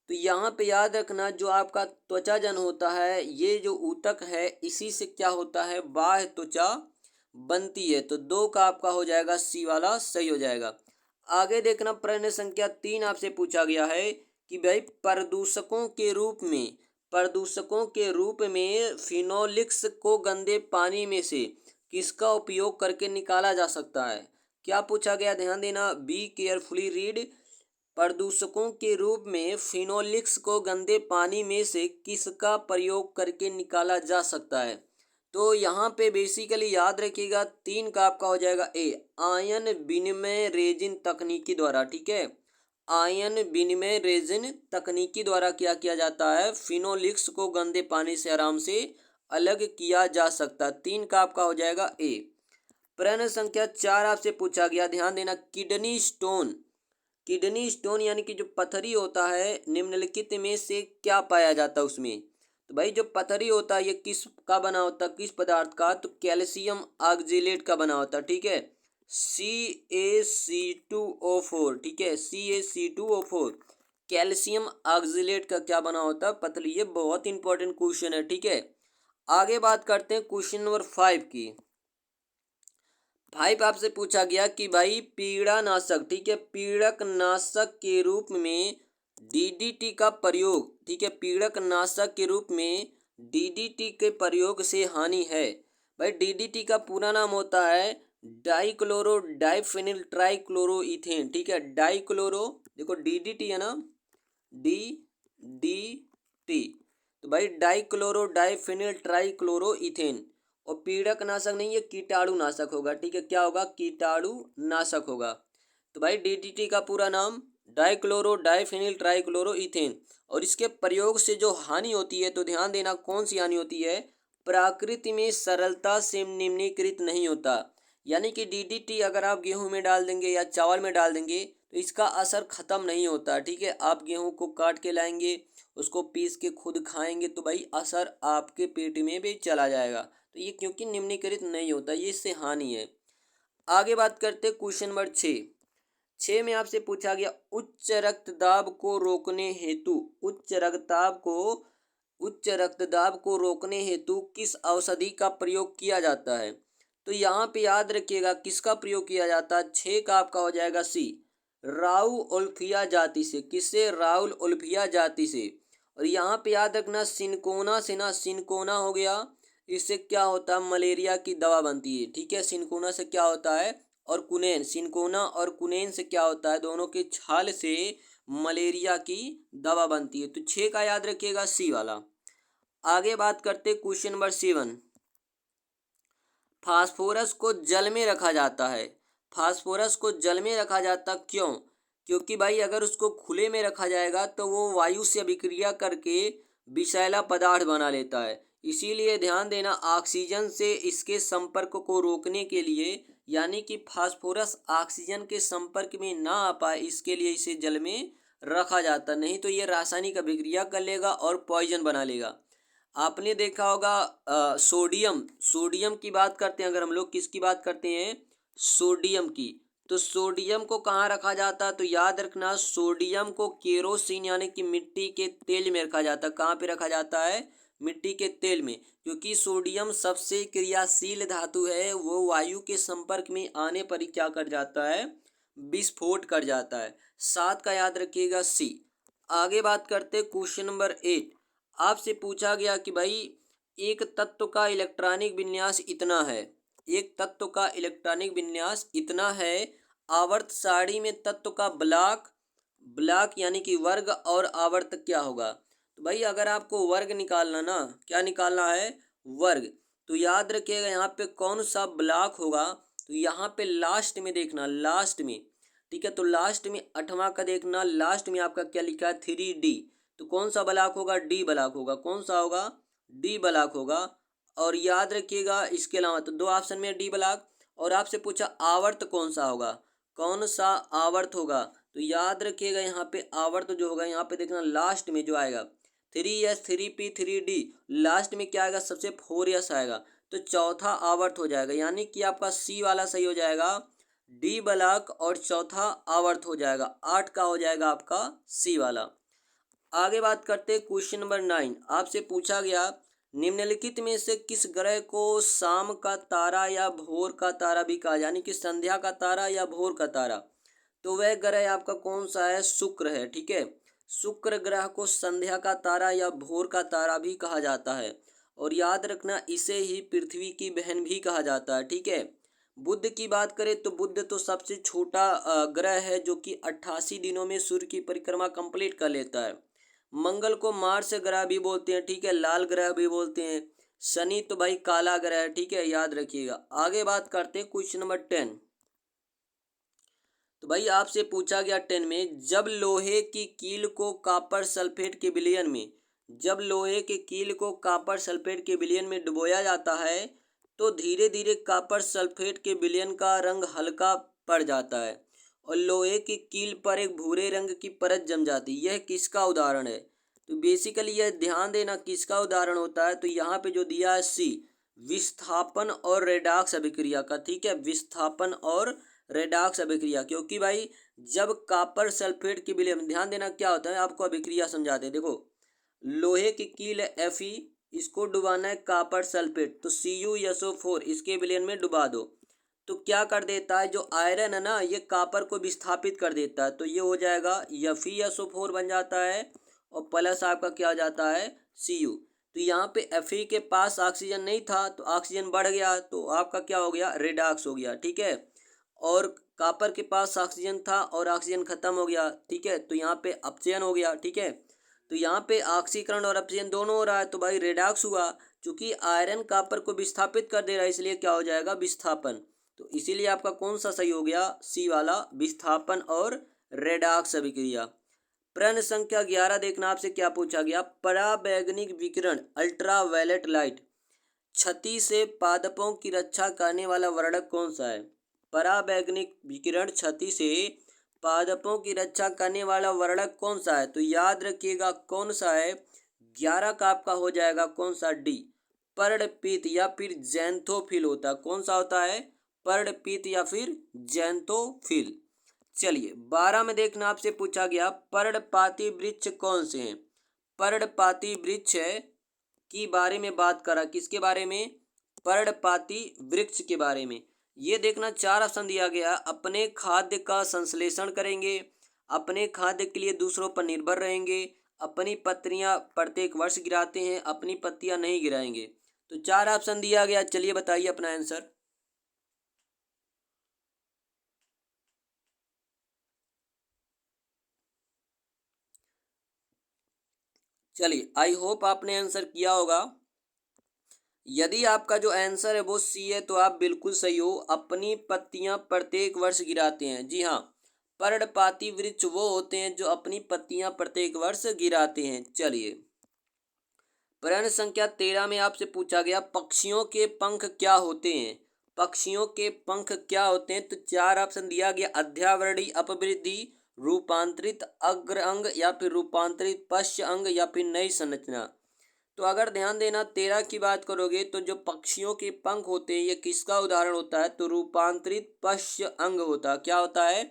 S1: तो यहाँ पे याद रखना जो आपका त्वचाजन होता है, ये जो ऊतक है इसी से क्या होता है, बाह्य त्वचा बनती है। तो 2 का आपका हो जाएगा, सी वाला सही हो जाएगा। आगे देखना प्रश्न संख्या 3 आपसे पूछा गया है कि भाई प्रदूषकों के रूप में फिनोलिक्स को गंदे पानी में से किसका उपयोग करके निकाला जा सकता है? क्या पूछा गया, ध्यान देना, बी केयरफुली रीड। प्रदूषकों के रूप में फिनोलिक्स को गंदे पानी में से किसका प्रयोग करके निकाला जा सकता है? तो यहाँ पे बेसिकली याद रखिएगा 3 का आपका हो जाएगा ए, आयन विनिमय रेजिन तकनीकी द्वारा, ठीक है। आयन विनिमय रेजिन तकनीकी द्वारा क्या किया जाता है, फिनोलिक्स को गंदे पानी से आराम से अलग किया जा सकता है। 3 का आपका हो जाएगा ए। प्रश्न संख्या 4 आपसे पूछा गया, ध्यान देना, किडनी स्टोन यानी कि जो पथरी होता है निम्नलिखित में से क्या पाया जाता है उसमें? तो भाई जो पथरी होता है ये किस का बना होता है, किस पदार्थ का, तो कैल्शियम ऑक्जेलेट का बना होता है, ठीक है, CaC2O4, ठीक है, CaC2O4 कैल्शियम ऑक्जेलेट का क्या बना होता है, पतली। ये बहुत इंपॉर्टेंट क्वेश्चन है, ठीक है। आगे बात करते हैं क्वेश्चन नंबर 5 की। 5 आपसे पूछा गया कि भाई पीड़ानाशक, ठीक है, पीड़क नाशक के रूप में डीडीटी का प्रयोग, ठीक है, पीड़क नाशक के रूप में डीडीटी के प्रयोग से हानि है। भाई डीडीटी का पूरा नाम होता है डाइक्लोरो डाइफेनिल ट्राइक्लोरोइथेन, ठीक है, डाइक्लोरो, देखो डीडीटी है ना, डी डी टी, तो भाई डाइक्लोरो डाइफेनिल ट्राइक्लोरोइथेन। और पीड़क नाशक नहीं, ये कीटाणु नाशक होगा, ठीक है, क्या होगा, कीटाणु नाशक होगा। तो भाई डीडीटी का पूरा नाम डाइक्लोरो डाइफेनिल ट्राइक्लोरोइथेन। और इसके प्रयोग से जो हानि होती है, तो ध्यान देना कौन सी हानि होती है, प्रकृति में सरलता से निम्नीकृत नहीं होता। यानी कि डीडीटी अगर आप गेहूं में डाल देंगे या चावल में डाल देंगे तो इसका असर खत्म नहीं होता, ठीक है। आप गेहूं को काट के लाएंगे, उसको पीस के खुद खाएंगे तो भाई असर आपके पेट में भी चला जाएगा। तो ये क्योंकि निम्नीकृत नहीं होता, ये इससे हानि है। आगे बात करते हैं क्वेश्चन नंबर 6 में आपसे पूछा गया उच्च रक्तदाब को रोकने हेतु, उच्च रक्तदाब को रोकने हेतु किस औषधि का प्रयोग किया जाता है? तो यहाँ पे याद रखिएगा किसका प्रयोग किया जाता है, 6 का आपका हो जाएगा सी, राउओल्फिया जाति से, किससे, राउओल्फिया जाति से। और यहाँ पे याद रखना सिनकोना से ना, सिनकोना हो गया, इससे क्या होता है, मलेरिया की दवा बनती है, ठीक है, सिनकोना से क्या होता है, और कुनेन, सिनकोना और कुनेन से क्या होता है, दोनों के छाल से मलेरिया की दवा बनती है। तो 6 का याद रखिएगा सी वाला। आगे बात करते क्वेश्चन नंबर 7। फास्फोरस को जल में रखा जाता है, फास्फोरस को जल में रखा जाता क्यों? क्योंकि भाई अगर उसको खुले में रखा जाएगा तो वो वायु से अभिक्रिया करके विषैला पदार्थ बना लेता है। इसीलिए ध्यान देना ऑक्सीजन से इसके संपर्क को रोकने के लिए, यानी कि फास्फोरस ऑक्सीजन के संपर्क में ना आ पाए, इसके लिए इसे जल में रखा जाता, नहीं तो ये रासायनिक अभिक्रिया कर लेगा और पॉइजन बना लेगा। आपने देखा होगा सोडियम की बात करते हैं, अगर हम लोग किसकी बात करते हैं, सोडियम की, तो सोडियम को कहाँ रखा जाता है, तो याद रखना सोडियम को केरोसिन यानी कि मिट्टी के तेल में रखा जाता है। कहाँ पे रखा जाता है, मिट्टी के तेल में, क्योंकि सोडियम सबसे क्रियाशील धातु है, वो वायु के संपर्क में आने पर ही क्या कर जाता है, विस्फोट कर जाता है। 7 का याद रखिएगा सी। आगे बात करते क्वेश्चन नंबर 8। आपसे पूछा गया कि भाई एक तत्व का इलेक्ट्रॉनिक विन्यास इतना है, एक तत्व का इलेक्ट्रॉनिक विन्यास इतना है, आवर्त सारणी में तत्व का ब्लॉक, ब्लॉक यानी कि वर्ग और आवर्त क्या होगा। तो भाई अगर आपको वर्ग निकालना ना, क्या निकालना है, वर्ग, तो याद रखिएगा यहाँ पे कौन सा ब्लॉक होगा, तो यहाँ पे लास्ट में देखना, लास्ट में, ठीक है। तो लास्ट में 8वां का देखना, लास्ट में आपका क्या लिखा है, 3D। तो कौन सा ब्लॉक होगा, डी ब्लॉक होगा। कौन सा होगा, डी ब्लॉक होगा। और याद रखिएगा इसके अलावा तो 2 ऑप्शन में डी ब्लॉक। और आपसे पूछा आवर्त कौन सा होगा, कौन सा आवर्त होगा, तो याद रखिएगा यहाँ पे आवर्त जो होगा, यहाँ पे देखना लास्ट में जो आएगा 3S 3P 3D, लास्ट में क्या आएगा, सबसे 4S आएगा, तो चौथा आवर्त हो जाएगा। यानी कि आपका सी वाला सही हो जाएगा, डी ब्लॉक, और चौथा आवर्त हो जाएगा, 8 का हो जाएगा आपका सी वाला। आगे बात करते हैं क्वेश्चन नंबर 9। आपसे पूछा गया निम्नलिखित में से किस ग्रह को शाम का तारा या भोर का तारा भी कहा, यानी कि संध्या का तारा या भोर का तारा, तो वह ग्रह आपका कौन सा है, शुक्र है, ठीक है। शुक्र ग्रह को संध्या का तारा या भोर का तारा भी कहा जाता है। और याद रखना इसे ही पृथ्वी की बहन भी कहा जाता है, ठीक है। बुध की बात करें तो बुध तो सबसे छोटा ग्रह है, जो कि 88 दिनों में सूर्य की परिक्रमा कंप्लीट कर लेता है। मंगल को मार्स ग्रह भी बोलते हैं, ठीक है, लाल ग्रह भी बोलते हैं। शनि तो भाई काला ग्रह है, ठीक है, याद रखिएगा। आगे बात करते हैं क्वेश्चन नंबर 10। तो भाई आपसे पूछा गया 10 में, जब लोहे की कील को कॉपर सल्फेट के विलयन में, जब लोहे के कील को कॉपर सल्फेट के विलयन में डुबोया जाता है, तो धीरे धीरे कॉपर सल्फेट के विलयन का रंग हल्का पड़ जाता है और लोहे की कील पर एक भूरे रंग की परत जम जाती है। यह किसका उदाहरण है, तो बेसिकली यह ध्यान देना किसका उदाहरण होता है, तो यहाँ पे जो दिया है सी, विस्थापन और रेडॉक्स अभिक्रिया का, ठीक है, विस्थापन और रेडॉक्स अभिक्रिया। क्योंकि भाई जब कॉपर सल्फेट की विलय में, ध्यान देना क्या होता है, आपको अभिक्रिया समझाते हैं। देखो लोहे की कील है Fe, इसको डुबाना है कॉपर सल्फेट, तो CuSO4 इसके विलयन में डुबा दो, तो क्या कर देता है, जो आयरन है ना, ये कॉपर को विस्थापित कर देता है, तो ये हो जाएगा FeSO4 बन जाता है, और प्लस आपका क्या हो जाता है, Cu। तो यहाँ पे Fe के पास ऑक्सीजन नहीं था, तो ऑक्सीजन बढ़ गया, तो आपका क्या हो गया, रेडॉक्स हो गया, ठीक है। और कॉपर के पास ऑक्सीजन था और ऑक्सीजन खत्म हो गया, ठीक है, तो यहाँ पे अपचयन हो गया, ठीक है। तो यहाँ पे ऑक्सीकरण और अपचयन दोनों हो रहा है, तो भाई रेडॉक्स हुआ। चूंकि आयरन कॉपर को विस्थापित कर दे रहा है, इसलिए क्या हो जाएगा, विस्थापन। तो इसीलिए आपका कौन सा सही हो गया, सी वाला, विस्थापन और रेडॉक्स अभिक्रिया। प्रश्न संख्या 11 देखना, आपसे क्या पूछा गया, पराबैंगनी विकिरण अल्ट्रावायलेट लाइट क्षति से पादपों की रक्षा करने वाला वर्णक कौन सा है। पराबैंगनी विकिरण क्षति से पादपों की रक्षा करने वाला वर्णक कौन सा है, तो याद रखिएगा कौन सा है, 11 का आपका हो जाएगा कौन सा, डी, पर्णपीत या फिर जैंथोफिल होता है। कौन सा होता है, पर्णपीत या फिर जैंथोफिल। चलिए 12 में देखना, आपसे पूछा गया पर्णपाती वृक्ष कौन से हैं। पर्णपाती वृक्ष की बारे में बात करा, किसके बारे में, पर्णपाती वृक्ष के बारे में। ये देखना 4 ऑप्शन दिया गया, अपने खाद्य का संश्लेषण करेंगे, अपने खाद्य के लिए दूसरों पर निर्भर रहेंगे, अपनी पत्तियां प्रत्येक वर्ष गिराते हैं, अपनी पत्तियां नहीं गिराएंगे। तो 4 ऑप्शन दिया गया, चलिए बताइए अपना आंसर। चलिए आई होप आपने आंसर किया होगा। यदि आपका जो आंसर है वो सी है, तो आप बिल्कुल सही हो, अपनी पत्तियां प्रत्येक वर्ष गिराते हैं। जी हाँ, पर्णपाती वृक्ष वो होते हैं जो अपनी पत्तियां प्रत्येक वर्ष गिराते हैं। चलिए प्रश्न संख्या 13 में आपसे पूछा गया पक्षियों के पंख क्या होते हैं। पक्षियों के पंख क्या होते हैं, तो 4 ऑप्शन दिया गया, अध्यावरणी अपवृद्धि, रूपांतरित अग्र अंग, या फिर रूपांतरित पश्च अंग, या फिर नई संरचना। तो अगर ध्यान देना 13 की बात करोगे, तो जो पक्षियों के पंख होते हैं ये किसका उदाहरण होता है, तो रूपांतरित पश्च अंग होता है। क्या होता है,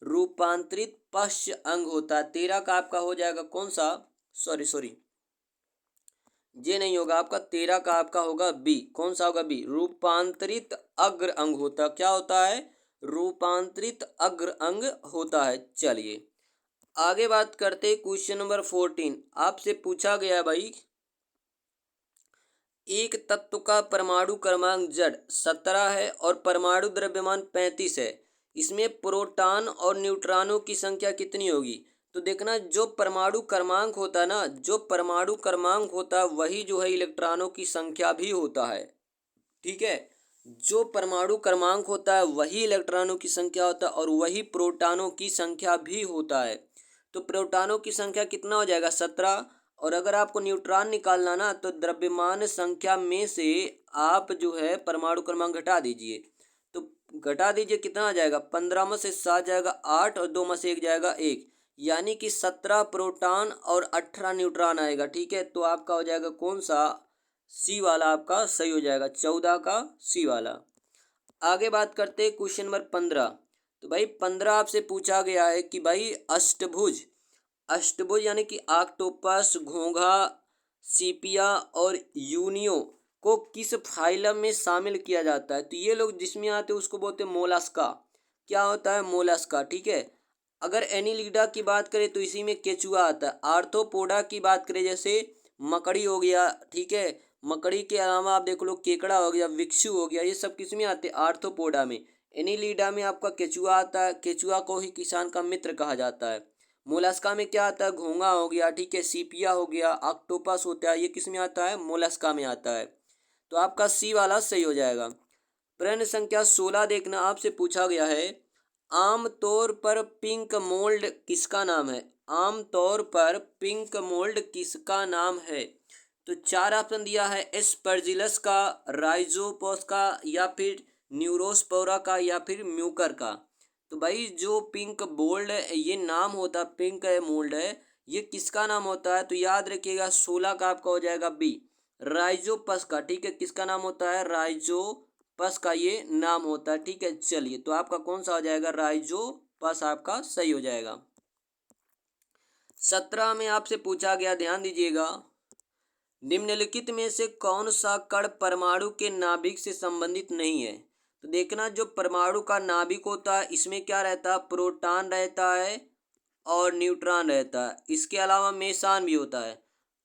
S1: रूपांतरित पश्च अंग होता है। 13 का आपका हो जाएगा कौन सा, सॉरी ये नहीं होगा आपका, 13 का आपका होगा बी। कौन सा होगा? बी। रूपांतरित अग्र अंग होता, क्या होता है? रूपांतरित अग्र अंग होता है। चलिए आगे बात करते क्वेश्चन नंबर 14। आपसे पूछा गया भाई, एक तत्व का परमाणु क्रमांक जड़ 17 है और परमाणु द्रव्यमान 35 है, इसमें प्रोटॉन और न्यूट्रॉनों की संख्या कितनी होगी? तो देखना, जो परमाणु क्रमांक होता है ना, जो परमाणु क्रमांक होता है वही जो है इलेक्ट्रॉनों की संख्या भी होता है। ठीक है, जो परमाणु क्रमांक होता है वही इलेक्ट्रॉनों की संख्या होता है और वही प्रोटॉनों की संख्या भी होता है। तो प्रोटॉनों की संख्या कितना हो जाएगा? 17। और अगर आपको न्यूट्रॉन निकालना ना, तो द्रव्यमान संख्या में से आप जो है परमाणु क्रमांक घटा दीजिए। तो घटा दीजिए, कितना आ जाएगा? 15 में से 7 जाएगा 8 और 2 में से 1 जाएगा 1, यानी कि 17 प्रोटॉन और 18 न्यूट्रॉन आएगा। ठीक है, तो आपका हो जाएगा कौन सा? सी वाला आपका सही हो जाएगा, 14 का सी वाला। आगे बात करते हैं क्वेश्चन नंबर 15। तो भाई 15 आपसे पूछा गया है कि भाई अष्टभुज, अष्टभुज यानी कि ऑक्टोपस, घोंघा, सीपिया और यूनियो को किस फाइलम में शामिल किया जाता है? तो ये लोग जिसमें आते हैं उसको बोलते हैं मोलस्का। क्या होता है? मोलस्का। ठीक है, अगर एनीलिडा की बात करें तो इसी में केचुआ आता है। आर्थ्रोपोडा की बात करें जैसे मकड़ी हो गया, ठीक है, मकड़ी के अलावा आप देख लो केकड़ा हो गया, विक्षु हो गया, ये सब किस में आते हैं? आर्थ्रोपोडा में। एनीलिडा में आपका केचुआ आता है, केचुआ को ही किसान का मित्र कहा जाता है। मोलस्का में क्या आता है? घोंघा हो गया, ठीक है, सीपिया हो गया, ऑक्टोपस होता है, ये किस में आता है? मोलस्का में आता है। तो आपका सी वाला सही हो जाएगा। प्रश्न संख्या 16 देखना, आपसे पूछा गया है, आमतौर पर पिंक मोल्ड किसका नाम है? आमतौर पर पिंक मोल्ड किसका नाम है? तो चार ऑप्शन दिया है, एस्परजिलस का, राइजोपस का, या फिर न्यूरोस्पोरा का, या फिर म्यूकर का। तो भाई जो पिंक बोल्ड है ये नाम होता, पिंक है मोल्ड है, ये किसका नाम होता है? तो याद रखिएगा 16 का आपका हो जाएगा बी, राइजोपस का। ठीक है, किसका नाम होता है? राइजोपस का ये नाम होता है। ठीक है, चलिए तो आपका कौन सा हो जाएगा? राइजोपस आपका सही हो जाएगा। 17 में आपसे पूछा गया, ध्यान दीजिएगा, निम्नलिखित में से कौन सा कण परमाणु के नाभिक से संबंधित नहीं है? तो देखना, जो परमाणु का नाभिक होता है इसमें क्या रहता है? प्रोटॉन रहता है और न्यूट्रॉन रहता है, इसके अलावा मेसान भी होता है।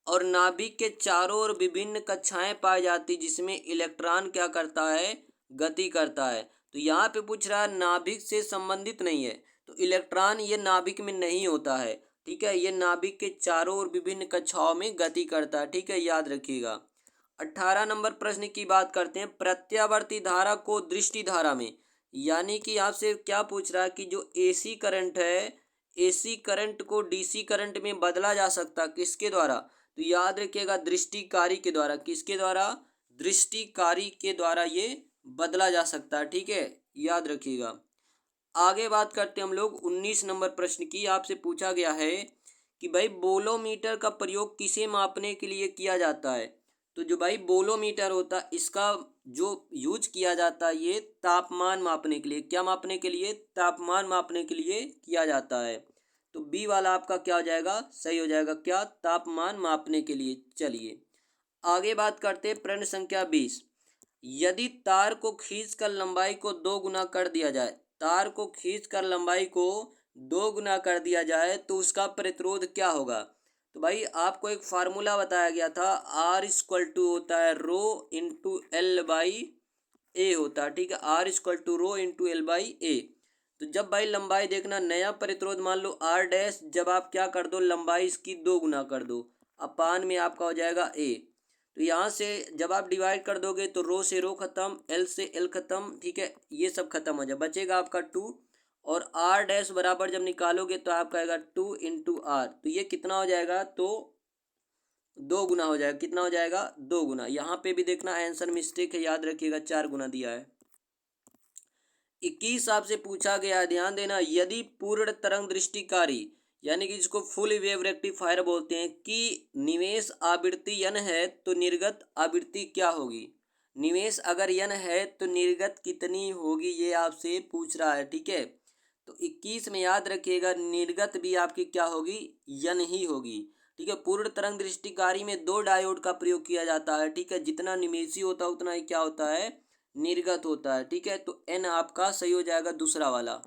S1: और नाभिक के चारों ओर विभिन्न कक्षाएं पाई जाती जिसमें इलेक्ट्रॉन क्या करता है? गति करता है। तो यहाँ पे पूछ रहा है नाभिक से संबंधित नहीं है, तो इलेक्ट्रॉन ये नाभिक में नहीं होता है। ठीक है, ये नाभिक के चारों ओर विभिन्न कक्षाओं में गति करता है। ठीक है, याद रखिएगा। 18 नंबर प्रश्न की बात करते हैं, प्रत्यावर्ती धारा को दृष्टि धारा में, यानी कि आपसे क्या पूछ रहा है कि जो एसी करंट है, एसी करंट को डीसी करंट में बदला जा सकता किसके द्वारा? तो याद रखिएगा दृष्टिकारी के द्वारा। किसके द्वारा? दृष्टिकारी के द्वारा ये बदला जा सकता है। ठीक है, याद रखिएगा। आगे बात करते हैं हम लोग 19 नंबर प्रश्न की। आपसे पूछा गया है कि भाई बोलोमीटर का प्रयोग किसे मापने के लिए किया जाता है? तो जो भाई बोलोमीटर होता है इसका जो यूज किया जाता है ये तापमान मापने के लिए, क्या मापने के लिए? तापमान मापने के लिए किया जाता है। तो बी वाला आपका क्या हो जाएगा? सही हो जाएगा, क्या? तापमान मापने के लिए। चलिए आगे बात करते हैं प्रश्न संख्या 20। यदि तार को खींचकर लंबाई को 2 गुना कर दिया जाए, तार को खींचकर लंबाई को 2 गुना कर दिया जाए तो उसका प्रतिरोध क्या होगा? तो भाई आपको एक फार्मूला बताया गया था, आर इक्वल टू होता है rho into L by A होता है। ठीक है, R equal to rho into L by A. तो जब भाई लंबाई देखना, नया प्रतिरोध मान लो आर डैश, जब आप क्या कर दो लंबाई इसकी 2 गुना कर दो, अपान में आपका हो जाएगा ए। तो यहाँ से जब आप डिवाइड कर दोगे तो रो से रो खत्म, एल से एल खत्म, ठीक है, ये सब खत्म हो जाए, बचेगा आपका 2। और आर डैश बराबर जब निकालोगे तो आपका आएगा 2 इंटू आर, तो ये कितना हो जाएगा? तो 2 गुना हो जाएगा। कितना हो जाएगा? 2 गुना। यहाँ पे भी देखना आंसर मिस्टेक है, याद रखिएगा 4 गुना दिया है। 21 आपसे पूछा गया है, ध्यान देना, यदि पूर्ण तरंग दृष्टिकारी यानी कि जिसको फुल वेव रेक्टिफायर बोलते हैं कि निवेश आवृत्ति n है तो निर्गत आवृत्ति क्या होगी? निवेश अगर n है तो निर्गत कितनी होगी, ये आपसे पूछ रहा है। ठीक है, तो 21 में याद रखिएगा निर्गत भी आपकी क्या होगी? n ही होगी। ठीक है। पूर्ण तरंग दृष्टिकारी में 2 डायोड का प्रयोग किया जाता है, ठीक है। जितना निमेषी होता है उतना ही क्या होता है, निर्गत होता है, ठीक है। तो एन आपका सही हो जाएगा दूसरा वाला।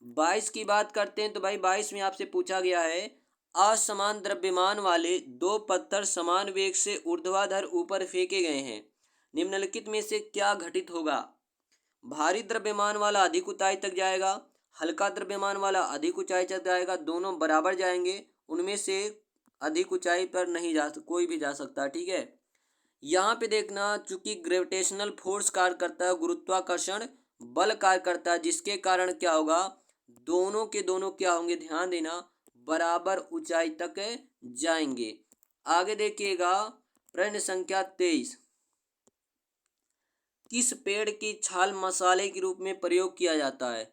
S1: 22 की बात करते हैं तो भाई 22 में आपसे पूछा गया है, असमान द्रव्यमान वाले दो पत्थर समान वेग से ऊर्ध्वाधर ऊपर फेंके गए हैं, निम्नलिखित में से क्या घटित होगा। भारी द्रव्यमान वाला अधिक ऊंचाई तक जाएगा, हल्का द्रव्यमान वाला अधिक ऊंचाई तक जाएगा, दोनों बराबर जाएंगे, उनमें से अधिक ऊंचाई पर नहीं कोई भी जा सकता, ठीक है। यहाँ पे देखना, चूंकि ग्रेविटेशनल फोर्स कार्य करता है, गुरुत्वाकर्षण बल कार्य करता है, जिसके कारण क्या होगा, दोनों के दोनों क्या होंगे, ध्यान देना, बराबर ऊंचाई तक जाएंगे। आगे देखिएगा प्रश्न संख्या 23, किस पेड़ की छाल मसाले के रूप में प्रयोग किया जाता है।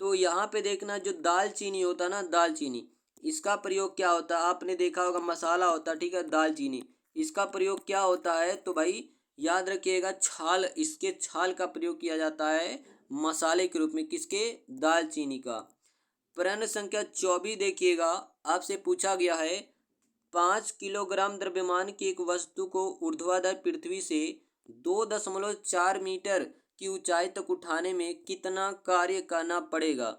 S1: तो यहाँ पे देखना, जो दालचीनी होता है ना, दालचीनी, इसका प्रयोग क्या होता है, आपने देखा होगा मसाला होता है, ठीक है, दालचीनी, इसका प्रयोग क्या होता है, तो भाई याद रखिएगा छाल, इसके छाल का प्रयोग किया जाता है मसाले के रूप में, किसके, दालचीनी का। प्रश्न संख्या 24 देखिएगा, आपसे पूछा गया है, 5 किलोग्राम द्रव्यमान की एक वस्तु को ऊर्ध्वाधर पृथ्वी से 2.4 मीटर की ऊंचाई तक उठाने में कितना कार्य करना पड़ेगा,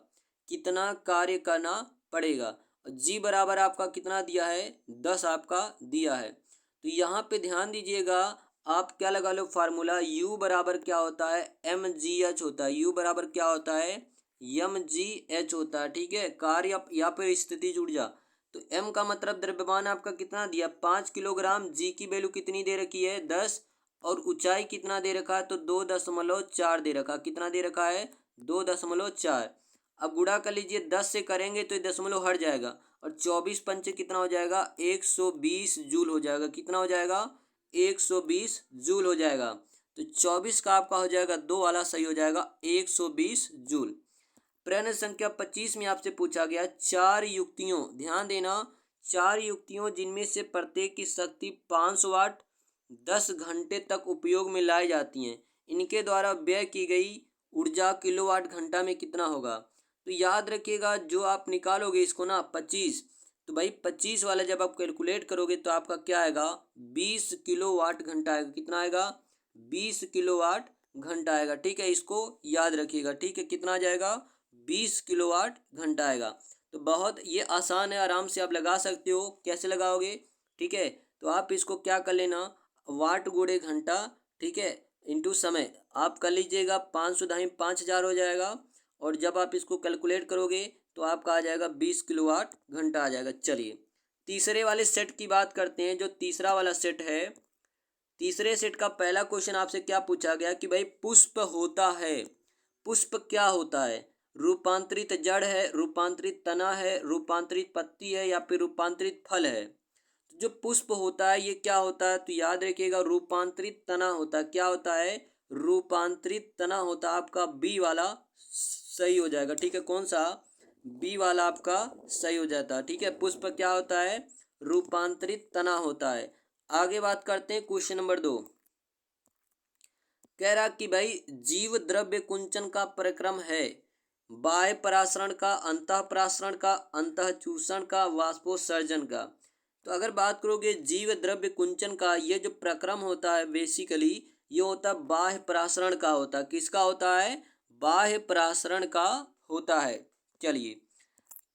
S1: कितना कार्य करना पड़ेगा। जी बराबर आपका कितना दिया है, 10 आपका दिया है। तो यहाँ पे ध्यान दीजिएगा, आप क्या लगा लो फार्मूला, U बराबर क्या होता है, mgh होता है, U बराबर क्या होता है, mgh होता है, ठीक है। कार्य या फिर स्थिति ऊर्जा, तो m का मतलब द्रव्यमान आपका कितना दिया, 5 किलोग्राम, g की वैल्यू कितनी दे रखी है, 10, और ऊंचाई कितना दे रखा है, तो 2.4 दे रखा, कितना दे रखा है, 2.4। अब गुणा कर लीजिए, 10 से करेंगे तो ये दशमलव हट जाएगा, और 24 पंचे कितना हो जाएगा, 120 जूल हो जाएगा, कितना हो जाएगा, 120 जूल हो जाएगा। तो 24 का आपका हो जाएगा 2 वाला सही हो जाएगा, 120 जूल। प्रश्न संख्या 25 में आपसे पूछा गया, 4 युक्तियों, ध्यान देना, 4 युक्तियों जिनमें से प्रत्येक की शक्ति 500 वाट 10 घंटे तक उपयोग में लाई जाती हैं, इनके द्वारा व्यय की गई ऊर्जा किलोवाट घंटा में कितना होगा। तो याद रखिएगा, जो आप निकालोगे इसको ना 25, तो भाई 25 वाला जब आप कैलकुलेट करोगे तो आपका क्या आएगा, 20 किलोवाट घंटा आएगा, कितना आएगा, 20 किलोवाट घंटा आएगा, ठीक है। इसको याद रखिएगा, ठीक है, कितना आ जाएगा, 20 किलोवाट घंटा आएगा। तो बहुत ये आसान है, आराम से आप लगा सकते हो, कैसे लगाओगे, ठीक है। तो आप इसको क्या कर लेना, वाट गुणे घंटा, ठीक है, इंटू समय आप कर लीजिएगा, 500 दाई 5000 हो जाएगा, और जब आप इसको कैलकुलेट करोगे तो आपका आ जाएगा 20 किलोवाट घंटा आ जाएगा। चलिए तीसरे वाले सेट की बात करते हैं, जो तीसरा वाला सेट है। तीसरे सेट का पहला क्वेश्चन आपसे क्या पूछा गया कि भाई पुष्प होता है, पुष्प क्या होता है, रूपांतरित जड़ है, रूपांतरित तना है, रूपांतरित पत्ती है, या फिर रूपांतरित फल है। जो पुष्प होता है ये क्या होता है, तो याद रखिएगा रूपांतरित तना होता है, क्या होता है, रूपांतरित तना होता है। आपका बी वाला सही हो जाएगा, ठीक है, कौन सा, बी वाला आपका सही हो जाता है, ठीक है। पुष्प क्या होता है, रूपांतरित तना होता है। आगे बात करते हैं, क्वेश्चन नंबर 2 कह रहा कि भाई जीव द्रव्य कुंचन का प्रक्रम है, बाह्य परासरण का, अंतः परासरण का, अंतः चूषण का, वाष्पोत्सर्जन का। तो अगर बात करोगे जीव द्रव्य कुंचन का, ये जो प्रक्रम होता है बेसिकली ये होता है बाह्य परासरण का होता है, किसका होता है, बाह्य परासरण का होता है। चलिए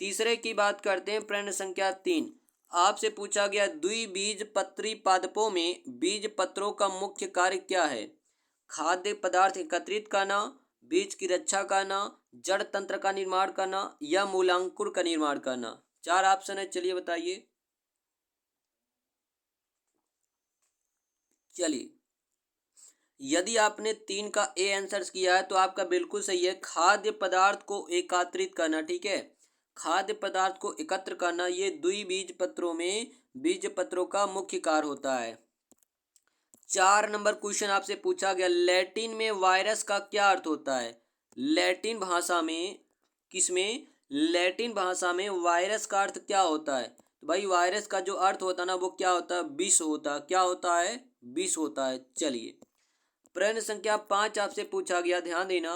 S1: तीसरे की बात करते हैं, प्रश्न संख्या 3 आपसे पूछा गया, द्विबीजपत्री पादपों में बीज पत्रों का मुख्य कार्य क्या है, खाद्य पदार्थ एकत्रित करना, बीज की रक्षा करना, जड़ तंत्र का निर्माण करना, या मूलांकुर का निर्माण करना। 4 ऑप्शन है, चलिए बताइए। चलिए यदि आपने 3 का ए आंसर किया है तो आपका बिल्कुल सही है, खाद्य पदार्थ को एकत्रित करना, ठीक है, खाद्य पदार्थ को एकत्र करना, ये द्विबीज पत्रों में बीज पत्रों का मुख्य कार्य होता है। 4 नंबर क्वेश्चन आपसे पूछा गया, लैटिन में वायरस का क्या अर्थ होता है, लैटिन भाषा में, किसमें, लैटिन भाषा में वायरस का अर्थ क्या होता है। तो भाई वायरस का जो अर्थ होता है ना वो क्या होता है, विष होता है, क्या होता है, विष होता है। चलिए प्रश्न संख्या 5 आपसे पूछा गया, ध्यान देना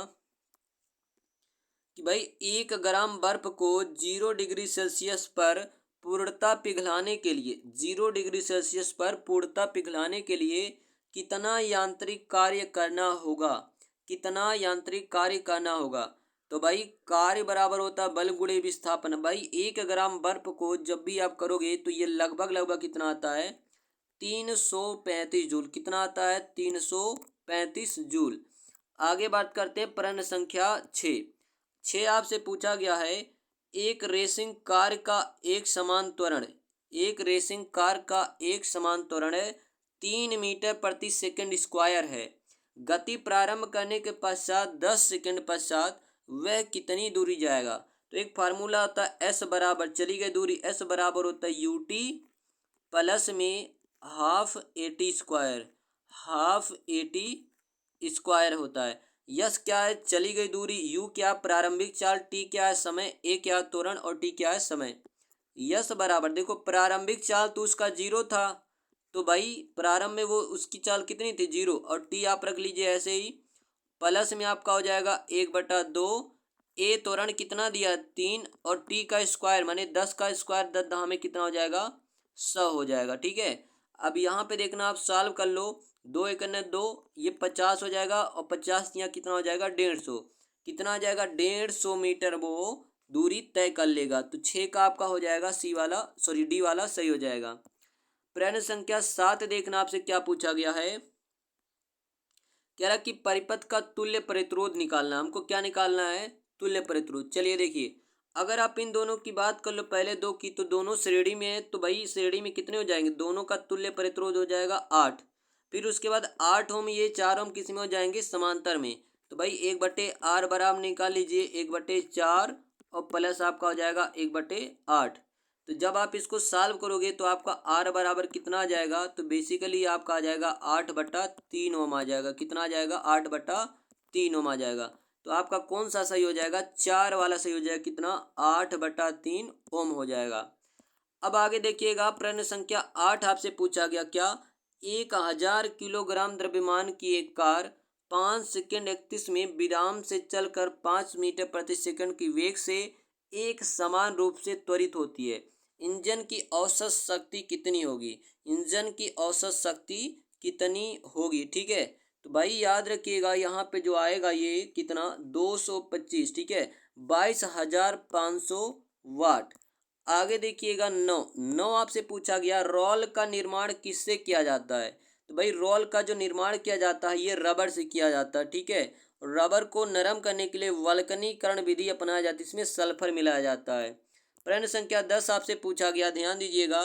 S1: कि भाई 1 ग्राम बर्फ को 0 डिग्री सेल्सियस पर पूर्णतः पिघलाने के लिए 0 डिग्री सेल्सियस पर पूर्णतः पिघलाने के लिए कितना यांत्रिक कार्य करना होगा, कितना यांत्रिक कार्य करना होगा। तो भाई कार्य बराबर होता है बल गुणे विस्थापन। भाई 1 ग्राम बर्फ को जब भी आप करोगे तो ये लगभग लगभग कितना आता है, 335 जूल। कितना आता है, 335 जूल। आगे बात करते हैं प्रश्न संख्या 6 आपसे पूछा गया है एक रेसिंग कार का एक समान त्वरण, एक रेसिंग कार का एक समान त्वरण 3 मीटर प्रति सेकंड स्क्वायर है। गति प्रारंभ करने के पश्चात 10 सेकंड पश्चात वह कितनी दूरी जाएगा। तो एक फार्मूला होता है एस बराबर, चली गई दूरी एस बराबर होता है यूटी प्लस में half eighty square, half eighty square होता है। यस क्या है, चली गई दूरी, यू क्या प्रारंभिक चाल, टी क्या है समय, ए क्या है त्वरण और टी क्या है समय। यस बराबर देखो प्रारंभिक चाल तो उसका 0 था, तो भाई प्रारंभ में वो उसकी चाल कितनी थी 0, और टी आप रख लीजिए ऐसे ही, प्लस में आपका हो जाएगा 1/2। ए त्वरण कितना दिया 3, और टी का स्क्वायर माने 10 का स्क्वायर 10 हमें कितना हो जाएगा 100 हो जाएगा। ठीक है, अब यहाँ पे देखना आप सॉल्व कर लो, 2 एक 2, ये 50 हो जाएगा और 50 यहाँ कितना हो जाएगा 150, कितना आ जाएगा 150 मीटर वो दूरी तय कर लेगा। तो 6 का आपका हो जाएगा सी वाला, सॉरी डी वाला सही हो जाएगा। प्रश्न संख्या 7 देखना आपसे क्या पूछा गया है, कह रहा कि परिपथ का तुल्य प्रतिरोध निकालना। हमको क्या निकालना है, तुल्य प्रतिरोध। चलिए देखिए, अगर आप इन दोनों की बात कर लो पहले दो की, तो दोनों श्रेणी में है, तो भाई श्रेणी में कितने हो जाएंगे, दोनों का तुल्य प्रतिरोध हो जाएगा 8। फिर उसके बाद 8 ओम, ये 4 ओम किस में हो जाएंगे समांतर में। तो भाई 1/r बराबर निकाल लीजिए 1/4 और प्लस आपका हो जाएगा 1/8। तो जब आप इसको सॉल्व करोगे तो आपका आर बराबर कितना आ जाएगा, तो बेसिकली आपका आ जाएगा 8/3 ओम आ जाएगा। कितना आ जाएगा 8/3 ओम आ जाएगा। तो आपका कौन सा सही हो जाएगा, 4 वाला सही हो जाएगा। कितना 8/3 ओम हो जाएगा। अब आगे देखिएगा प्रश्न संख्या 8 आपसे पूछा गया क्या, 1000 किलोग्राम द्रव्यमान की एक कार 5 सेकंड 31 में विराम से चलकर 5 मीटर प्रति सेकंड की वेग से एक समान रूप से त्वरित होती है। इंजन की औसत शक्ति कितनी होगी, इंजन की औसत शक्ति कितनी होगी। ठीक है, तो भाई याद रखिएगा यहाँ पे जो आएगा ये कितना 225, ठीक है 22,500 वाट। आगे देखिएगा 9 आपसे पूछा गया रोल का निर्माण किससे किया जाता है। तो भाई रोल का जो निर्माण किया जाता है ये रबर से किया जाता है। ठीक है, रबर को नरम करने के लिए वल्कनीकरण विधि अपनाया जाती है, इसमें सल्फर मिलाया जाता है। प्रश्न संख्या 10 आपसे पूछा गया, ध्यान दीजिएगा,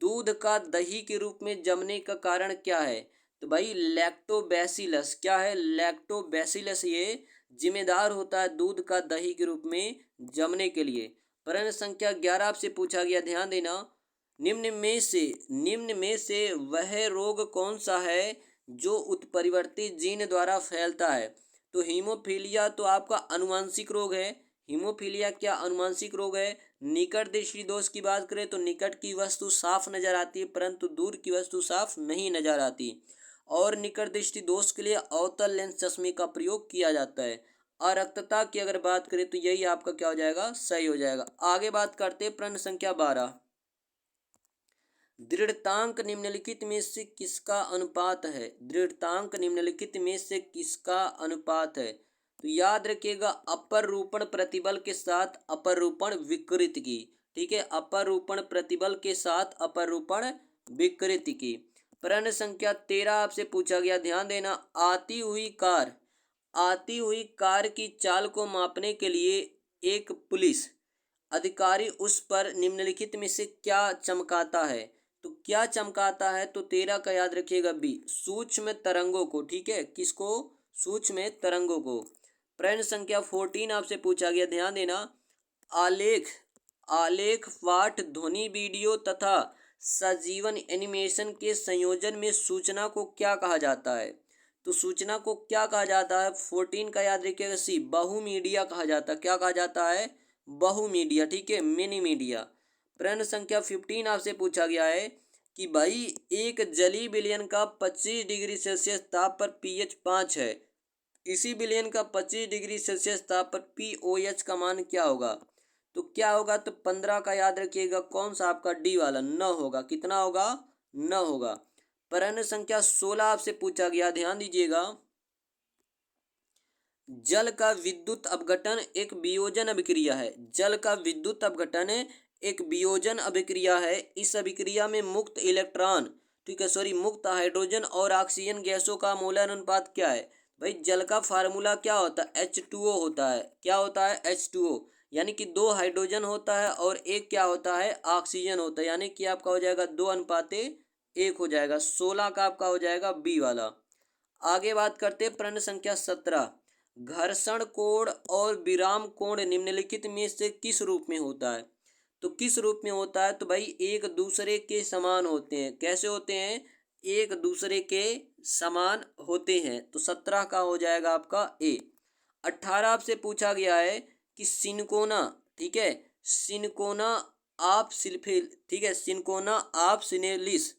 S1: दूध का दही के रूप में जमने का कारण क्या है। तो भाई लैक्टोबैसिलस, क्या है लैक्टोबैसिलस, ये जिम्मेदार होता है दूध का दही के रूप में जमने के लिए। प्रश्न संख्या 11 आपसे पूछा गया, ध्यान देना, निम्न में से वह रोग कौन सा है जो उत्परिवर्ती जीन द्वारा फैलता है। तो हीमोफीलिया तो आपका अनुवांशिक रोग है, हीमोफीलिया क्या अनुवांशिक रोग है। निकट दृष्टि दोष की बात करें तो निकट की वस्तु साफ नजर आती है परंतु दूर की वस्तु साफ नहीं नजर आती, और निकट दृष्टि दोष के लिए अवतल लेंस चश्मे का प्रयोग किया जाता है। अरक्तता की अगर बात करें तो यही आपका क्या हो जाएगा, सही हो जाएगा। आगे बात करते हैं प्रश्न संख्या 12, दृढ़तांक निम्नलिखित में से किसका अनुपात है, दृढ़तांक निम्नलिखित में से किसका अनुपात है। तो याद रखिएगा अपर रूपण प्रतिबल के साथ अपर रूपण विकृति की। ठीक है, अपर रूपण प्रतिबल के साथ अपर रूपण विकृति की। प्रश्न संख्या 13 आपसे पूछा गया, ध्यान देना, आती हुई कार की चाल को मापने के लिए एक पुलिस अधिकारी उस पर निम्नलिखित में से क्या चमकाता है। तो क्या चमकाता है, तो 13 का याद रखिएगा बी, सूक्ष्म तरंगों को। ठीक है, किसको, सूक्ष्म तरंगों को। प्रश्न संख्या 14 आपसे पूछा गया, ध्यान देना, आलेख पाठ ध्वनि वीडियो तथा सजीवन एनिमेशन के संयोजन में सूचना को क्या कहा जाता है। तो सूचना को क्या कहा जाता है, 14 का याद रखिएगा सी, बहुमीडिया कहा जाता है। क्या कहा जाता है, बहुमीडिया। ठीक है, मिनी मीडिया। प्रश्न संख्या 15 आपसे पूछा गया है कि भाई एक जली विलयन का 25 डिग्री सेल्सियस ताप पर पीएच 5 है, इसी विलयन का 25 डिग्री सेल्सियस ताप पर पीओएच का मान क्या होगा। तो क्या होगा, तो 15 का याद रखिएगा, कौन सा आपका डी वाला, न होगा। कितना होगा, न होगा। प्रश्न संख्या 16 आपसे पूछा गया, ध्यान दीजिएगा। जल का विद्युत अपघटन एक वियोजन अभिक्रिया है। जल का विद्युत अपघटन एक वियोजन अभिक्रिया है। इस अभिक्रिया में मुक्त इलेक्ट्रॉन, ठीक है, सॉरी, मुक्त हाइड्रोजन और ऑक्सीजन गैसों का मोलर अनुपात क्या है। भाई जल का फार्मूला क्या होता है, H2O होता है। क्या होता है, H2O, यानी कि 2 हाइड्रोजन होता है और एक क्या होता है, ऑक्सीजन होता है, यानी कि आपका हो जाएगा 2:1 हो जाएगा। 16 का आपका हो जाएगा बी वाला। आगे बात करते हैं प्रश्न संख्या 17। घर्षण कोण और विराम कोण निम्नलिखित में से किस रूप में होता है। तो किस रूप में होता है, तो भाई एक दूसरे के समान होते हैं। कैसे होते हैं, एक दूसरे के समान होते हैं। तो 17 का हो जाएगा आपका ए। 18 आपसे पूछा गया है कि सिनकोना, ठीक है, सिनकोना आप सिल्फिल, ठीक है, सिनकोना आप सिनेलिस,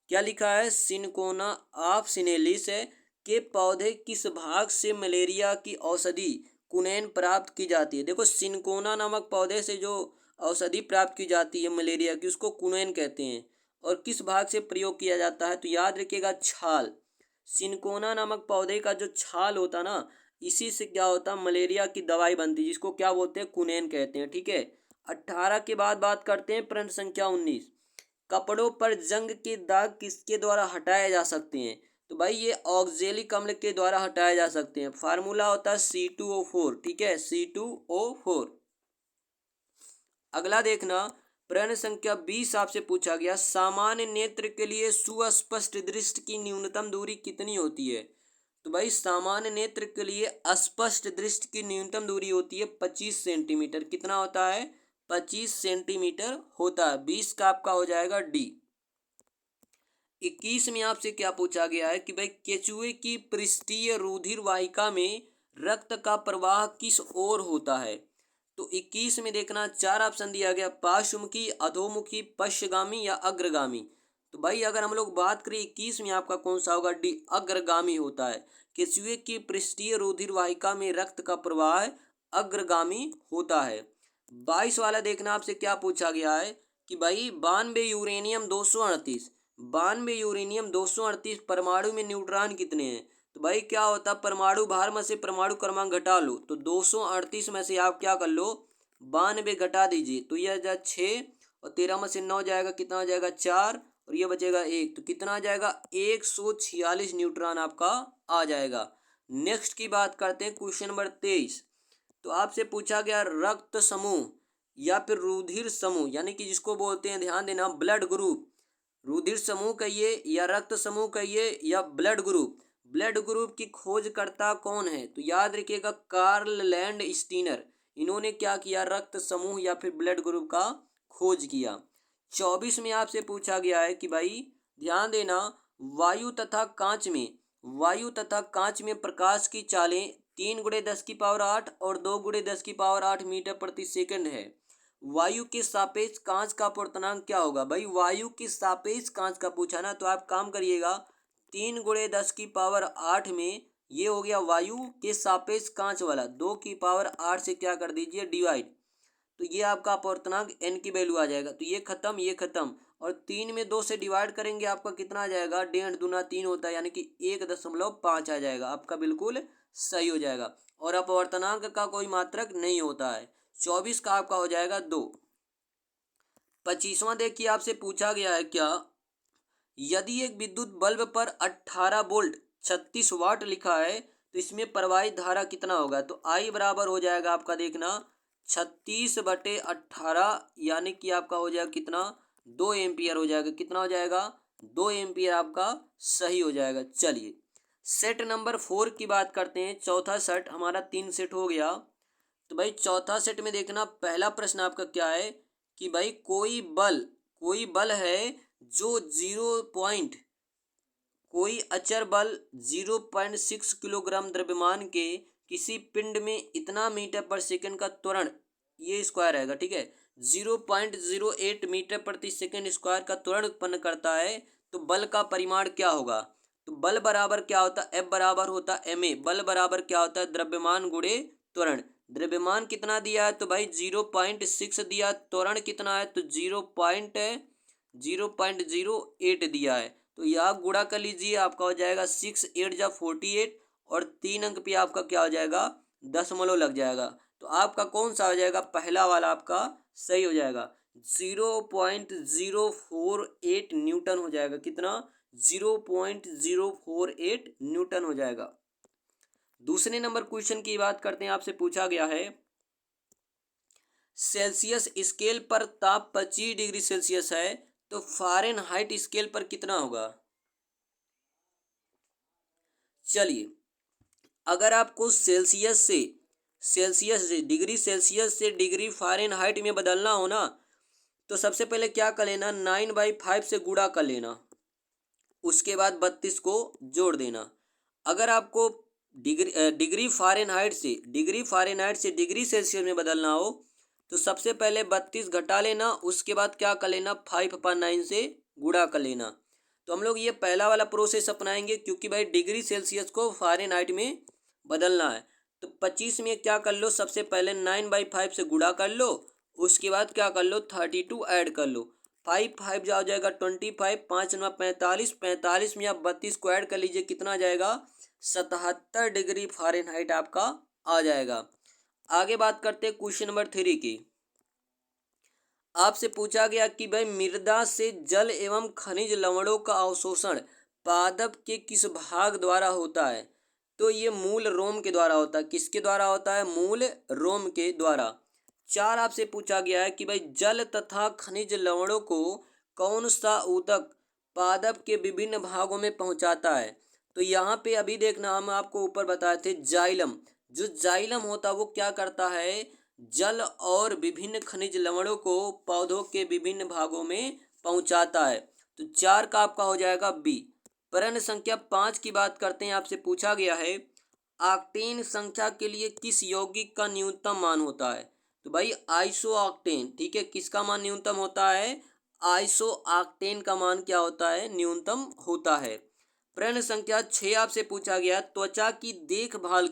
S1: क्या लिखा है, सिनकोना ऑफ सिनेलिस है, के पौधे किस भाग से मलेरिया की औषधि कुनैन प्राप्त की जाती है। देखो सिनकोना नामक पौधे से जो औषधि प्राप्त की जाती है मलेरिया की, उसको कुनैन कहते हैं। और किस भाग से प्रयोग किया जाता है, तो याद रखिएगा छाल। सिनकोना नामक पौधे का जो छाल होता ना, इसी से क्या होता है, मलेरिया की दवाई बनती है, जिसको क्या बोलते हैं, कुनैन कहते हैं। ठीक है। 18 के बाद बात करते हैं प्रश्न संख्या 19। कपड़ों पर जंग के दाग किसके द्वारा हटाए जा सकते हैं। तो भाई ये ऑक्जेलिक अम्ल के द्वारा हटाए जा सकते हैं। फार्मूला होता है C2O4, ठीक है, C2O4। अगला देखना, प्रश्न संख्या 20 आपसे पूछा गया, सामान्य नेत्र के लिए सुस्पष्ट दृष्टि की न्यूनतम दूरी कितनी होती है। तो भाई सामान्य नेत्र के लिए स्पष्ट दृष्टि की न्यूनतम दूरी होती है 25 सेंटीमीटर। कितना होता है, 25 सेंटीमीटर होता है। 20 का आपका हो जाएगा डी। 21 में आपसे क्या पूछा गया है कि भाई केचुए की पृष्ठीय रुधिर वाहिका में रक्त का प्रवाह किस ओर होता है। तो 21 में देखना, 4 ऑप्शन दिया गया, पार्श्वमुखी, अधोमुखी, पश्चगामी या अग्रगामी। तो भाई अगर हम लोग बात करें 21 में आपका कौन सा होगा, डी, अग्रगामी होता है। केचुए की पृष्ठीय रुधिर वाहिका में रक्त का प्रवाह अग्रगामी होता है। 22 वाला देखना, आपसे क्या पूछा गया है कि भाई 92 यूरेनियम 238 परमाणु में न्यूट्रॉन कितने हैं। तो भाई क्या होता है, परमाणु भार में से परमाणु क्रमांक घटा लो, तो 238 में से आप क्या कर लो, 92 घटा दीजिए, तो यह जाए 6, और 13 में से 9 जाएगा, कितना हो जाएगा, 4, और ये बचेगा 1, तो कितना आ जाएगा, 146 न्यूट्रॉन आपका आ जाएगा। नेक्स्ट की बात करते हैं, क्वेश्चन नंबर 23। तो आपसे पूछा गया रक्त समूह या फिर रुधिर समूह, यानी कि जिसको बोलते हैं, ध्यान देना, ब्लड ग्रुप। रुधिर समूह कहिए या रक्त समूह कहिए या ब्लड ग्रुप, ब्लड ग्रुप की खोजकर्ता कौन है। तो याद रखिएगा कार्ल लैंड स्टीनर। इन्होंने क्या किया, रक्त समूह या फिर ब्लड ग्रुप का खोज किया। 24 में आपसे पूछा गया है कि भाई ध्यान देना, वायु तथा कांच में, वायु तथा कांच में प्रकाश की चालें 3 × 10⁸ और 2 × 10⁸ मीटर प्रति सेकंड है। वायु के सापेक्ष कांच का अपवर्तनांक क्या होगा। भाई वायु के सापेक्ष कांच का पूछा ना, तो आप काम करिएगा, 3 × 10⁸ में ये हो गया वायु के सापेक्ष कांच वाला, 2 की पावर 8 से क्या कर दीजिए, डिवाइड, तो ये आपका अपवर्तनांक n की वैल्यू आ जाएगा। तो ये खत्म, ये खत्म, और 3 में 2 से डिवाइड करेंगे, आपका कितना आ जाएगा, 1.5 × 2 = 3 होता है, यानी कि 1.5 आ जाएगा, आपका बिल्कुल सही हो जाएगा। और अपवर्तनांक का कोई मात्रक नहीं होता है। 24 का आपका हो जाएगा 2। 25वां देखिए, आपसे पूछा गया है क्या, यदि एक विद्युत बल्ब पर 18 वोल्ट 36 वाट लिखा है, तो इसमें प्रवाहित धारा कितना होगा। तो आई बराबर हो जाएगा आपका, देखना, 36/18, यानी कि आपका हो जाएगा कितना, 2 एम्पियर हो जाएगा। कितना हो जाएगा, 2 एम्पियर आपका सही हो जाएगा। चलिए सेट नंबर 4 की बात करते हैं। चौथा सेट हमारा 3 सेट हो गया। तो भाई चौथा सेट में देखना, पहला प्रश्न आपका क्या है कि भाई कोई बल है जो कोई अचर बल 0.6 किलोग्राम द्रव्यमान के किसी पिंड में इतना मीटर पर सेकंड का त्वरण, ये स्क्वायर रहेगा, ठीक है, 0.08 मीटर प्रति सेकंड स्क्वायर का त्वरण उत्पन्न करता है, तो बल का परिमाण क्या होगा। तो बल बराबर क्या होता है, F बराबर होता है ma। बल बराबर क्या होता है, द्रव्यमान गुणे त्वरण। द्रव्यमान कितना दिया है तो भाई 0.6 दिया। त्वरण कितना है तो 0.08 दिया है। तो यह गुणा कर लीजिए, आपका हो जाएगा 6 8 जा 48 और 3 अंक पे आपका क्या हो जाएगा, दशमलव लग जाएगा। तो आपका कौन सा हो जाएगा, पहला वाला आपका सही हो जाएगा। 0.048 न्यूटन हो जाएगा। कितना, 0.048 न्यूटन हो जाएगा। दूसरे नंबर क्वेश्चन की बात करते हैं, आपसे पूछा गया है सेल्सियस स्केल पर ताप 25 डिग्री सेल्सियस है तो फ़ारेनहाइट स्केल पर कितना होगा। चलिए, अगर आपको डिग्री सेल्सियस से डिग्री फ़ारेनहाइट में बदलना हो ना, तो सबसे पहले क्या कर लेना, 9/5 से गुणा कर लेना, उसके बाद 32 को जोड़ देना। अगर आपको डिग्री फ़ारेनहाइट से डिग्री सेल्सियस में बदलना हो तो सबसे पहले 32 घटा लेना, उसके बाद क्या कर लेना, 5/9 से गुणा कर लेना। तो हम लोग ये पहला वाला प्रोसेस अपनाएंगे, क्योंकि भाई डिग्री सेल्सियस को फ़ारेनहाइट में बदलना है। तो 25 में क्या कर लो, सबसे पहले 9/5 से गुणा कर लो, उसके बाद क्या कर लो, 32 ऐड कर लो। 5 5 जा हो जाएगा 25, 5 9 45, 45 में आप 32 को ऐड कर लीजिए, कितना आ जाएगा, 77 डिग्री फ़ारेनहाइट आपका आ जाएगा। आगे बात करते हैं क्वेश्चन नंबर 3 की। आपसे पूछा गया कि भाई मृदा से जल एवं खनिज लवणों का अवशोषण पादप के किस भाग द्वारा होता है। तो ये मूल रोम के द्वारा होता है। किसके द्वारा होता है, मूल रोम के द्वारा। 4 आपसे पूछा गया है कि भाई जल तथा खनिज लवणों को कौन सा ऊतक पादप के विभिन्न भागों में पहुंचाता है। तो यहाँ पे अभी देखना, हम आपको ऊपर बताए थे जाइलम। जो जाइलम होता है वो क्या करता है, जल और विभिन्न खनिज लवणों को पौधों के विभिन्न भागों में पहुंचाता है। तो 4 का आपका हो जाएगा बी। प्रश्न संख्या 5 की बात करते हैं, आपसे पूछा गया है ऑक्टेन संख्या के लिए किस यौगिक का न्यूनतम मान होता है। तो भाई आइसो ऑक्टेन, ठीक है, किसका मान न्यूनतम होता है, आइसो ऑक्टेन का मान क्या होता है, न्यूनतम होता है। प्रश्न संख्या 6 आपसे पूछा गया त्वचा की देखभाल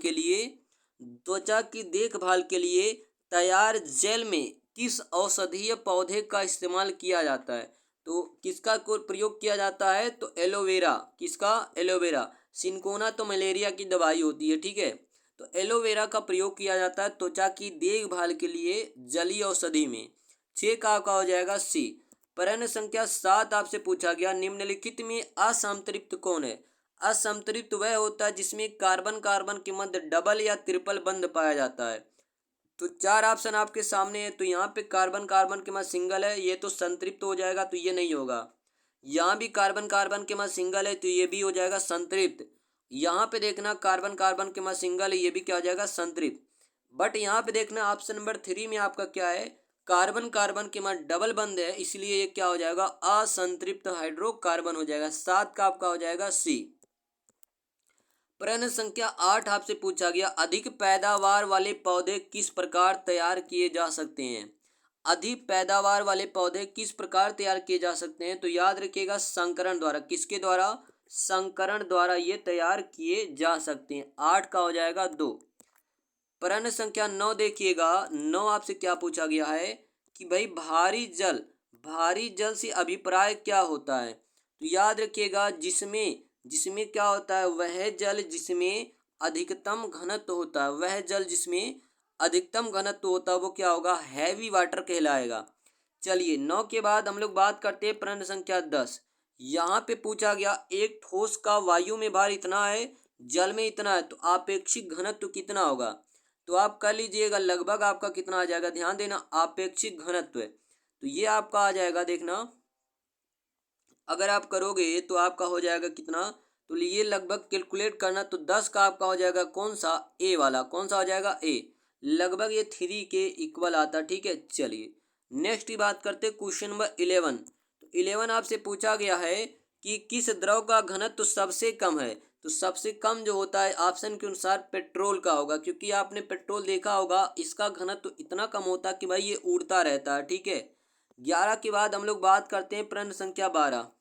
S1: के लिए तैयार जेल में किस औषधीय पौधे का इस्तेमाल किया जाता है। तो किसका को प्रयोग किया जाता है, तो एलोवेरा। किसका, एलोवेरा। सिनकोना तो मलेरिया की दवाई होती है, ठीक है। तो एलोवेरा का प्रयोग किया जाता है त्वचा की देखभाल के लिए जलीय औषधि में। 6 का आपका हो जाएगा सी। प्रश्न संख्या 7 आपसे पूछा गया निम्नलिखित में असंतृप्त कौन है। असंतृप्त वह होता है जिसमें कार्बन कार्बन के मध्य डबल या ट्रिपल बंध पाया जाता है। तो 4 ऑप्शन आपके सामने है। तो यहाँ पे कार्बन कार्बन के मध्य सिंगल है, ये तो संतृप्त हो जाएगा, तो ये नहीं होगा। यहाँ भी कार्बन कार्बन के मध्य सिंगल है, तो ये भी हो जाएगा संतृप्त। यहाँ पे देखना कार्बन कार्बन के मध्य सिंगल है, ये भी क्या हो जाएगा, संतृप्त। बट यहाँ पे देखना ऑप्शन नंबर 3 में आपका क्या है, कार्बन कार्बन के मध्य डबल बंध है, इसलिए ये क्या हो जाएगा, असंतृप्त हाइड्रोकार्बन हो जाएगा। 7 का आपका हो जाएगा सी। प्रश्न संख्या 8 आपसे पूछा गया अधिक पैदावार वाले पौधे किस प्रकार तैयार किए जा सकते हैं। अधिक पैदावार वाले पौधे किस प्रकार तैयार किए जा सकते हैं। तो याद रखिएगा संकरण द्वारा। किसके द्वारा, संकरण द्वारा ये तैयार किए जा सकते हैं। 8 का हो जाएगा 2। प्रश्न संख्या 9 देखिएगा। 9 आपसे क्या पूछा गया है कि भाई भारी जल से अभिप्राय क्या होता है। तो याद रखिएगा जिसमें जिसमें क्या होता है, वह जल जिसमें अधिकतम घनत्व होता है, वह जल जिसमें अधिकतम घनत्व होता है वो क्या होगा, हैवी वाटर कहलाएगा। चलिए 9 के बाद हम लोग बात करते हैं प्रश्न संख्या 10। यहाँ पे पूछा गया एक ठोस का वायु में भार इतना है, जल में इतना है, तो आपेक्षिक घनत्व कितना होगा। तो आप कर लीजिएगा, लगभग आपका कितना आ जाएगा, ध्यान देना आपेक्षिक घनत्व है। तो ये आपका आ जाएगा, देखना अगर आप करोगे तो आपका हो जाएगा कितना, तो ये लगभग कैलकुलेट करना। तो 10 का आपका हो जाएगा कौन सा, ए वाला। कौन सा हो जाएगा, ए। लगभग ये 3 के इक्वल आता, ठीक है। चलिए नेक्स्ट की बात करते हैं क्वेश्चन नंबर 11। तो 11 आपसे पूछा गया है कि किस द्रव का घनत्व सबसे कम है। तो सबसे कम जो होता है ऑप्शन के अनुसार पेट्रोल का होगा, क्योंकि आपने पेट्रोल देखा होगा, इसका घनत्व इतना कम होता है कि भाई ये उड़ता रहता है, ठीक है। 11 के बाद हम लोग बात करते हैं प्रश्न संख्या 12।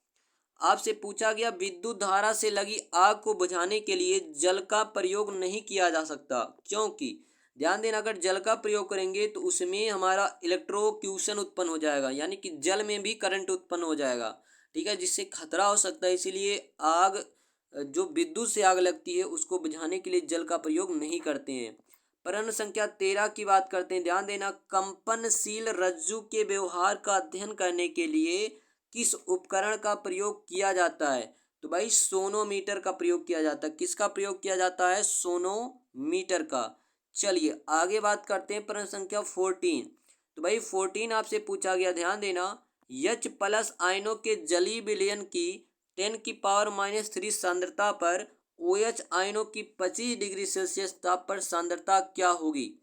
S1: आपसे पूछा गया विद्युत धारा से लगी आग को बुझाने के लिए जल का प्रयोग नहीं किया जा सकता, क्योंकि ध्यान देना, अगर जल का प्रयोग करेंगे तो उसमें हमारा इलेक्ट्रोक्यूशन उत्पन्न हो जाएगा, यानी कि जल में भी करंट उत्पन्न हो जाएगा, ठीक है, जिससे खतरा हो सकता है। इसीलिए आग, जो विद्युत से आग लगती है उसको बुझाने के लिए जल का प्रयोग नहीं करते हैं। प्रश्न संख्या 13 की बात करते हैं। ध्यान देना, कंपनशील रज्जु के व्यवहार का अध्ययन करने के लिए किस उपकरण का प्रयोग किया जाता है? तो भाई सोनोमीटर का प्रयोग किया जाता है। किसका प्रयोग किया जाता है? सोनोमीटर का। चलिए आगे बात करते हैं प्रश्न संख्या 14। तो भाई 14 आपसे पूछा गया, ध्यान देना, H प्लस आयनों के जलीय विलयन की 10⁻³ सांद्रता पर OH आयनों की 25 डिग्री सेल्सियस ताप पर सांद्रता क्या होगी?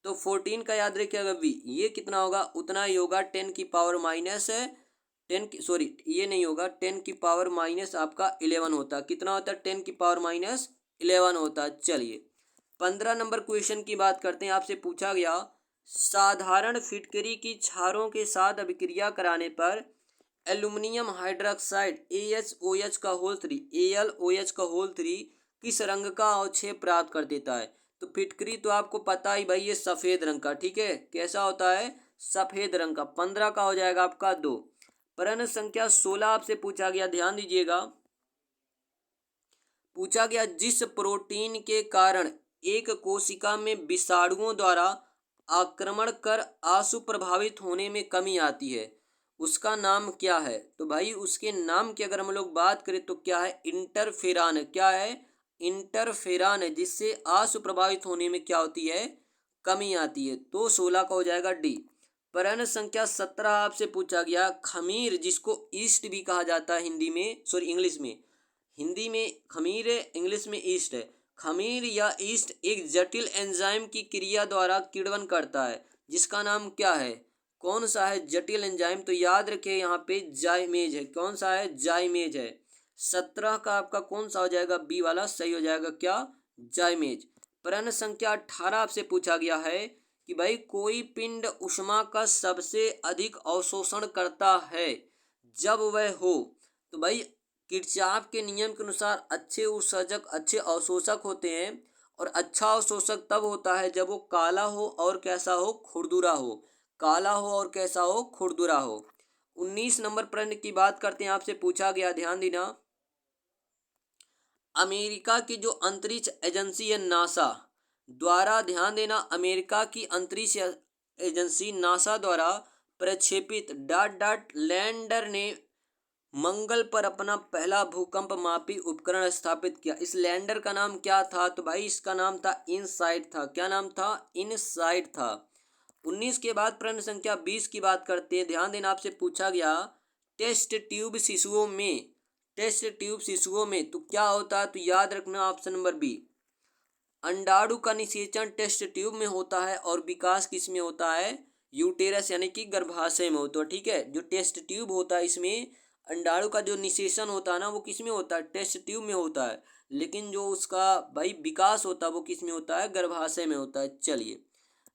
S1: तो 14 का याद रखिएगा भी, ये कितना होगा? उतना ही होगा 10⁻10 ये नहीं होगा, 10⁻- आपका 11 होता। कितना होता है? 10⁻11 होता। चलिए 15 नंबर क्वेश्चन की बात करते हैं। आपसे पूछा गया, साधारण फिटकरी की क्षारों के साथ अभिक्रिया कराने पर एल्यूमिनियम हाइड्रोक्साइड AlOH का होल 3 किस रंग का अवक्षेप प्राप्त कर देता है? तो फिटकरी तो आपको पता ही भाई, ये सफेद रंग का, ठीक है, कैसा होता है? सफेद रंग का। 15 का हो जाएगा आपका 2। प्रश्न संख्या 16 आपसे पूछा गया, ध्यान दीजिएगा, पूछा गया, जिस प्रोटीन के कारण एक कोशिका में विषाणुओं द्वारा आक्रमण कर आंसू प्रभावित होने में कमी आती है, उसका नाम क्या है? तो भाई उसके नाम की अगर हम लोग बात करें तो क्या है? इंटरफेरान है। क्या है? इंटरफेरान है, जिससे आंसू प्रभावित होने में क्या होती है? कमी आती है। तो 16 का हो जाएगा डी। प्रश्न संख्या 17 आपसे पूछा गया, खमीर जिसको ईस्ट भी कहा जाता है हिंदी में, इंग्लिश में, हिंदी में खमीर है, इंग्लिश में ईस्ट है। खमीर या ईस्ट एक जटिल एंजाइम की क्रिया द्वारा किण्वन करता है, जिसका नाम क्या है? कौन सा है जटिल एंजाइम? तो याद रखिए यहाँ पे जाइमेज है। कौन सा है? जाइमेज है। 17 का आपका कौन सा हो जाएगा? बी वाला सही हो जाएगा। क्या? जाइमेज। प्रश्न संख्या 18 आपसे पूछा गया है कि भाई कोई पिंड ऊष्मा का सबसे अधिक अवशोषण करता है जब वह हो, तो भाई किरचॉफ के नियम के अनुसार अच्छे उत्सर्जक अच्छे अवशोषक होते हैं, और अच्छा अवशोषक तब होता है जब वो काला हो और कैसा हो? खुरदुरा हो। काला हो और कैसा हो? खुरदुरा हो। 19 नंबर प्रश्न की बात करते हैं। आपसे पूछा गया, ध्यान देना, अमेरिका की जो अंतरिक्ष एजेंसी है नासा द्वारा, ध्यान देना, अमेरिका की अंतरिक्ष एजेंसी नासा द्वारा प्रक्षेपित डॉट डॉट लैंडर ने मंगल पर अपना पहला भूकंप मापी उपकरण स्थापित किया। इस लैंडर का नाम क्या था? तो भाई इसका नाम था इनसाइट था। क्या नाम था? इनसाइट था। 19 के बाद प्रश्न संख्या 20 की बात करते हैं। ध्यान देना, आपसे पूछा गया, टेस्ट ट्यूब शिशुओं में, टेस्ट ट्यूब शिशुओं में तो क्या होता है? तो याद रखना ऑप्शन नंबर बी, अंडाणु का निषेचन टेस्ट ट्यूब में होता है और विकास किस में होता है? यूटेरस यानी कि गर्भाशय में होता है। ठीक है, जो टेस्ट ट्यूब होता है इसमें अंडाणु का जो निषेचन होता है ना, वो किस में होता है? टेस्ट ट्यूब में होता है। लेकिन जो उसका भाई विकास होता है वो किस में होता है? गर्भाशय में होता है। चलिए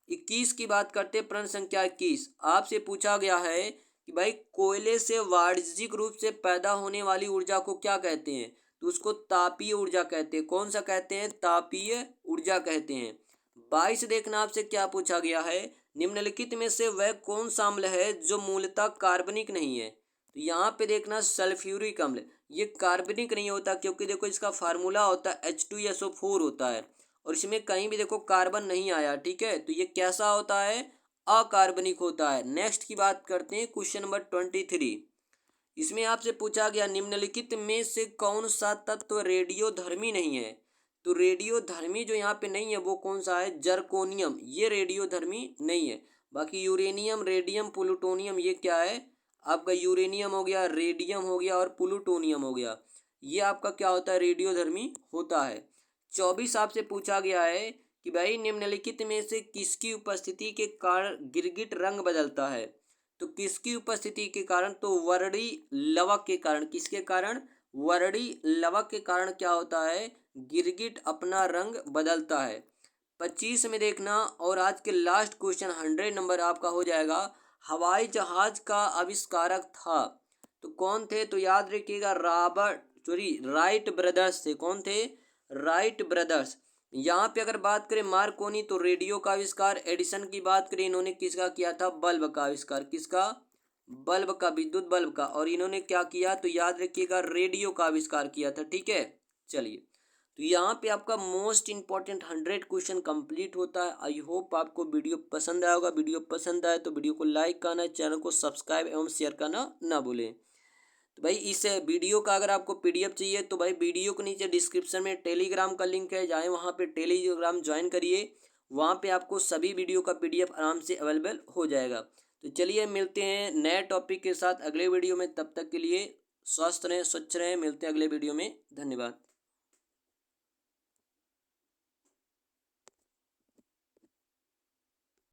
S1: 21 की बात करते हैं। प्रश्न संख्या 21 आपसे पूछा गया है कि भाई कोयले से वाणिज्यिक रूप से पैदा होने वाली ऊर्जा को क्या कहते हैं? तो उसको तापीय ऊर्जा कहते हैं। कौन सा कहते हैं? तापीय ऊर्जा कहते हैं। 22 देखना, आपसे क्या पूछा गया है, निम्नलिखित में से वह कौन सा अम्ल है जो मूलतः कार्बनिक नहीं है? तो यहाँ पे देखना सल्फ्यूरिक अम्ल, ये कार्बनिक नहीं होता, क्योंकि देखो इसका फार्मूला होता है H2SO4 होता है, और इसमें कहीं भी देखो कार्बन नहीं आया। ठीक है, तो ये कैसा होता है? अकार्बनिक होता है। नेक्स्ट की बात करते हैं, क्वेश्चन नंबर 23। इसमें आपसे पूछा गया, निम्नलिखित में से कौन सा तत्व रेडियोधर्मी नहीं है? तो रेडियोधर्मी जो यहाँ पे नहीं है वो कौन सा है? जर्कोनियम, ये रेडियोधर्मी नहीं है। बाकी यूरेनियम, रेडियम, प्लूटोनियम, ये क्या है? आपका यूरेनियम हो गया, रेडियम हो गया और प्लूटोनियम हो गया, ये आपका क्या होता है? रेडियोधर्मी होता है। 24 आपसे पूछा गया है कि भाई निम्नलिखित में से किसकी उपस्थिति के कारण गिरगिट रंग बदलता है? तो किसकी उपस्थिति के कारण? तो वर्णी लवक के कारण। किसके कारण? वर्णी लवक के कारण क्या होता है? गिरगिट अपना रंग बदलता है। 25 में देखना, और आज के लास्ट क्वेश्चन 100 नंबर आपका हो जाएगा, हवाई जहाज का आविष्कारक था तो कौन थे? तो याद रखिएगा राइट ब्रदर्स थे। कौन थे? Wright brothers. यहाँ पे अगर बात करें मार्कोनी तो रेडियो का आविष्कार, एडिसन की बात करें इन्होंने किसका किया था, बल्ब का आविष्कार, किसका, बल्ब का, विद्युत बल्ब का। और इन्होंने क्या किया तो याद रखिएगा रेडियो का आविष्कार किया था। ठीक है, चलिए तो यहाँ पे आपका मोस्ट इंपॉर्टेंट 100 क्वेश्चन कंप्लीट होता है। आई होप आपको वीडियो पसंद आया होगा। वीडियो पसंद आए तो वीडियो को लाइक करना, चैनल को सब्सक्राइब एवं शेयर करना ना भूलें। तो भाई इस वीडियो का अगर आपको पीडीएफ चाहिए तो भाई वीडियो के नीचे डिस्क्रिप्शन में टेलीग्राम का लिंक है, जाएँ वहाँ पे टेलीग्राम ज्वाइन करिए। वहाँ पे आपको सभी वीडियो का पीडीएफ आराम से अवेलेबल हो जाएगा। तो चलिए मिलते हैं नए टॉपिक के साथ अगले वीडियो में। तब तक के लिए स्वस्थ रहें, स्वच्छ रहें। मिलते हैं अगले वीडियो में। धन्यवाद।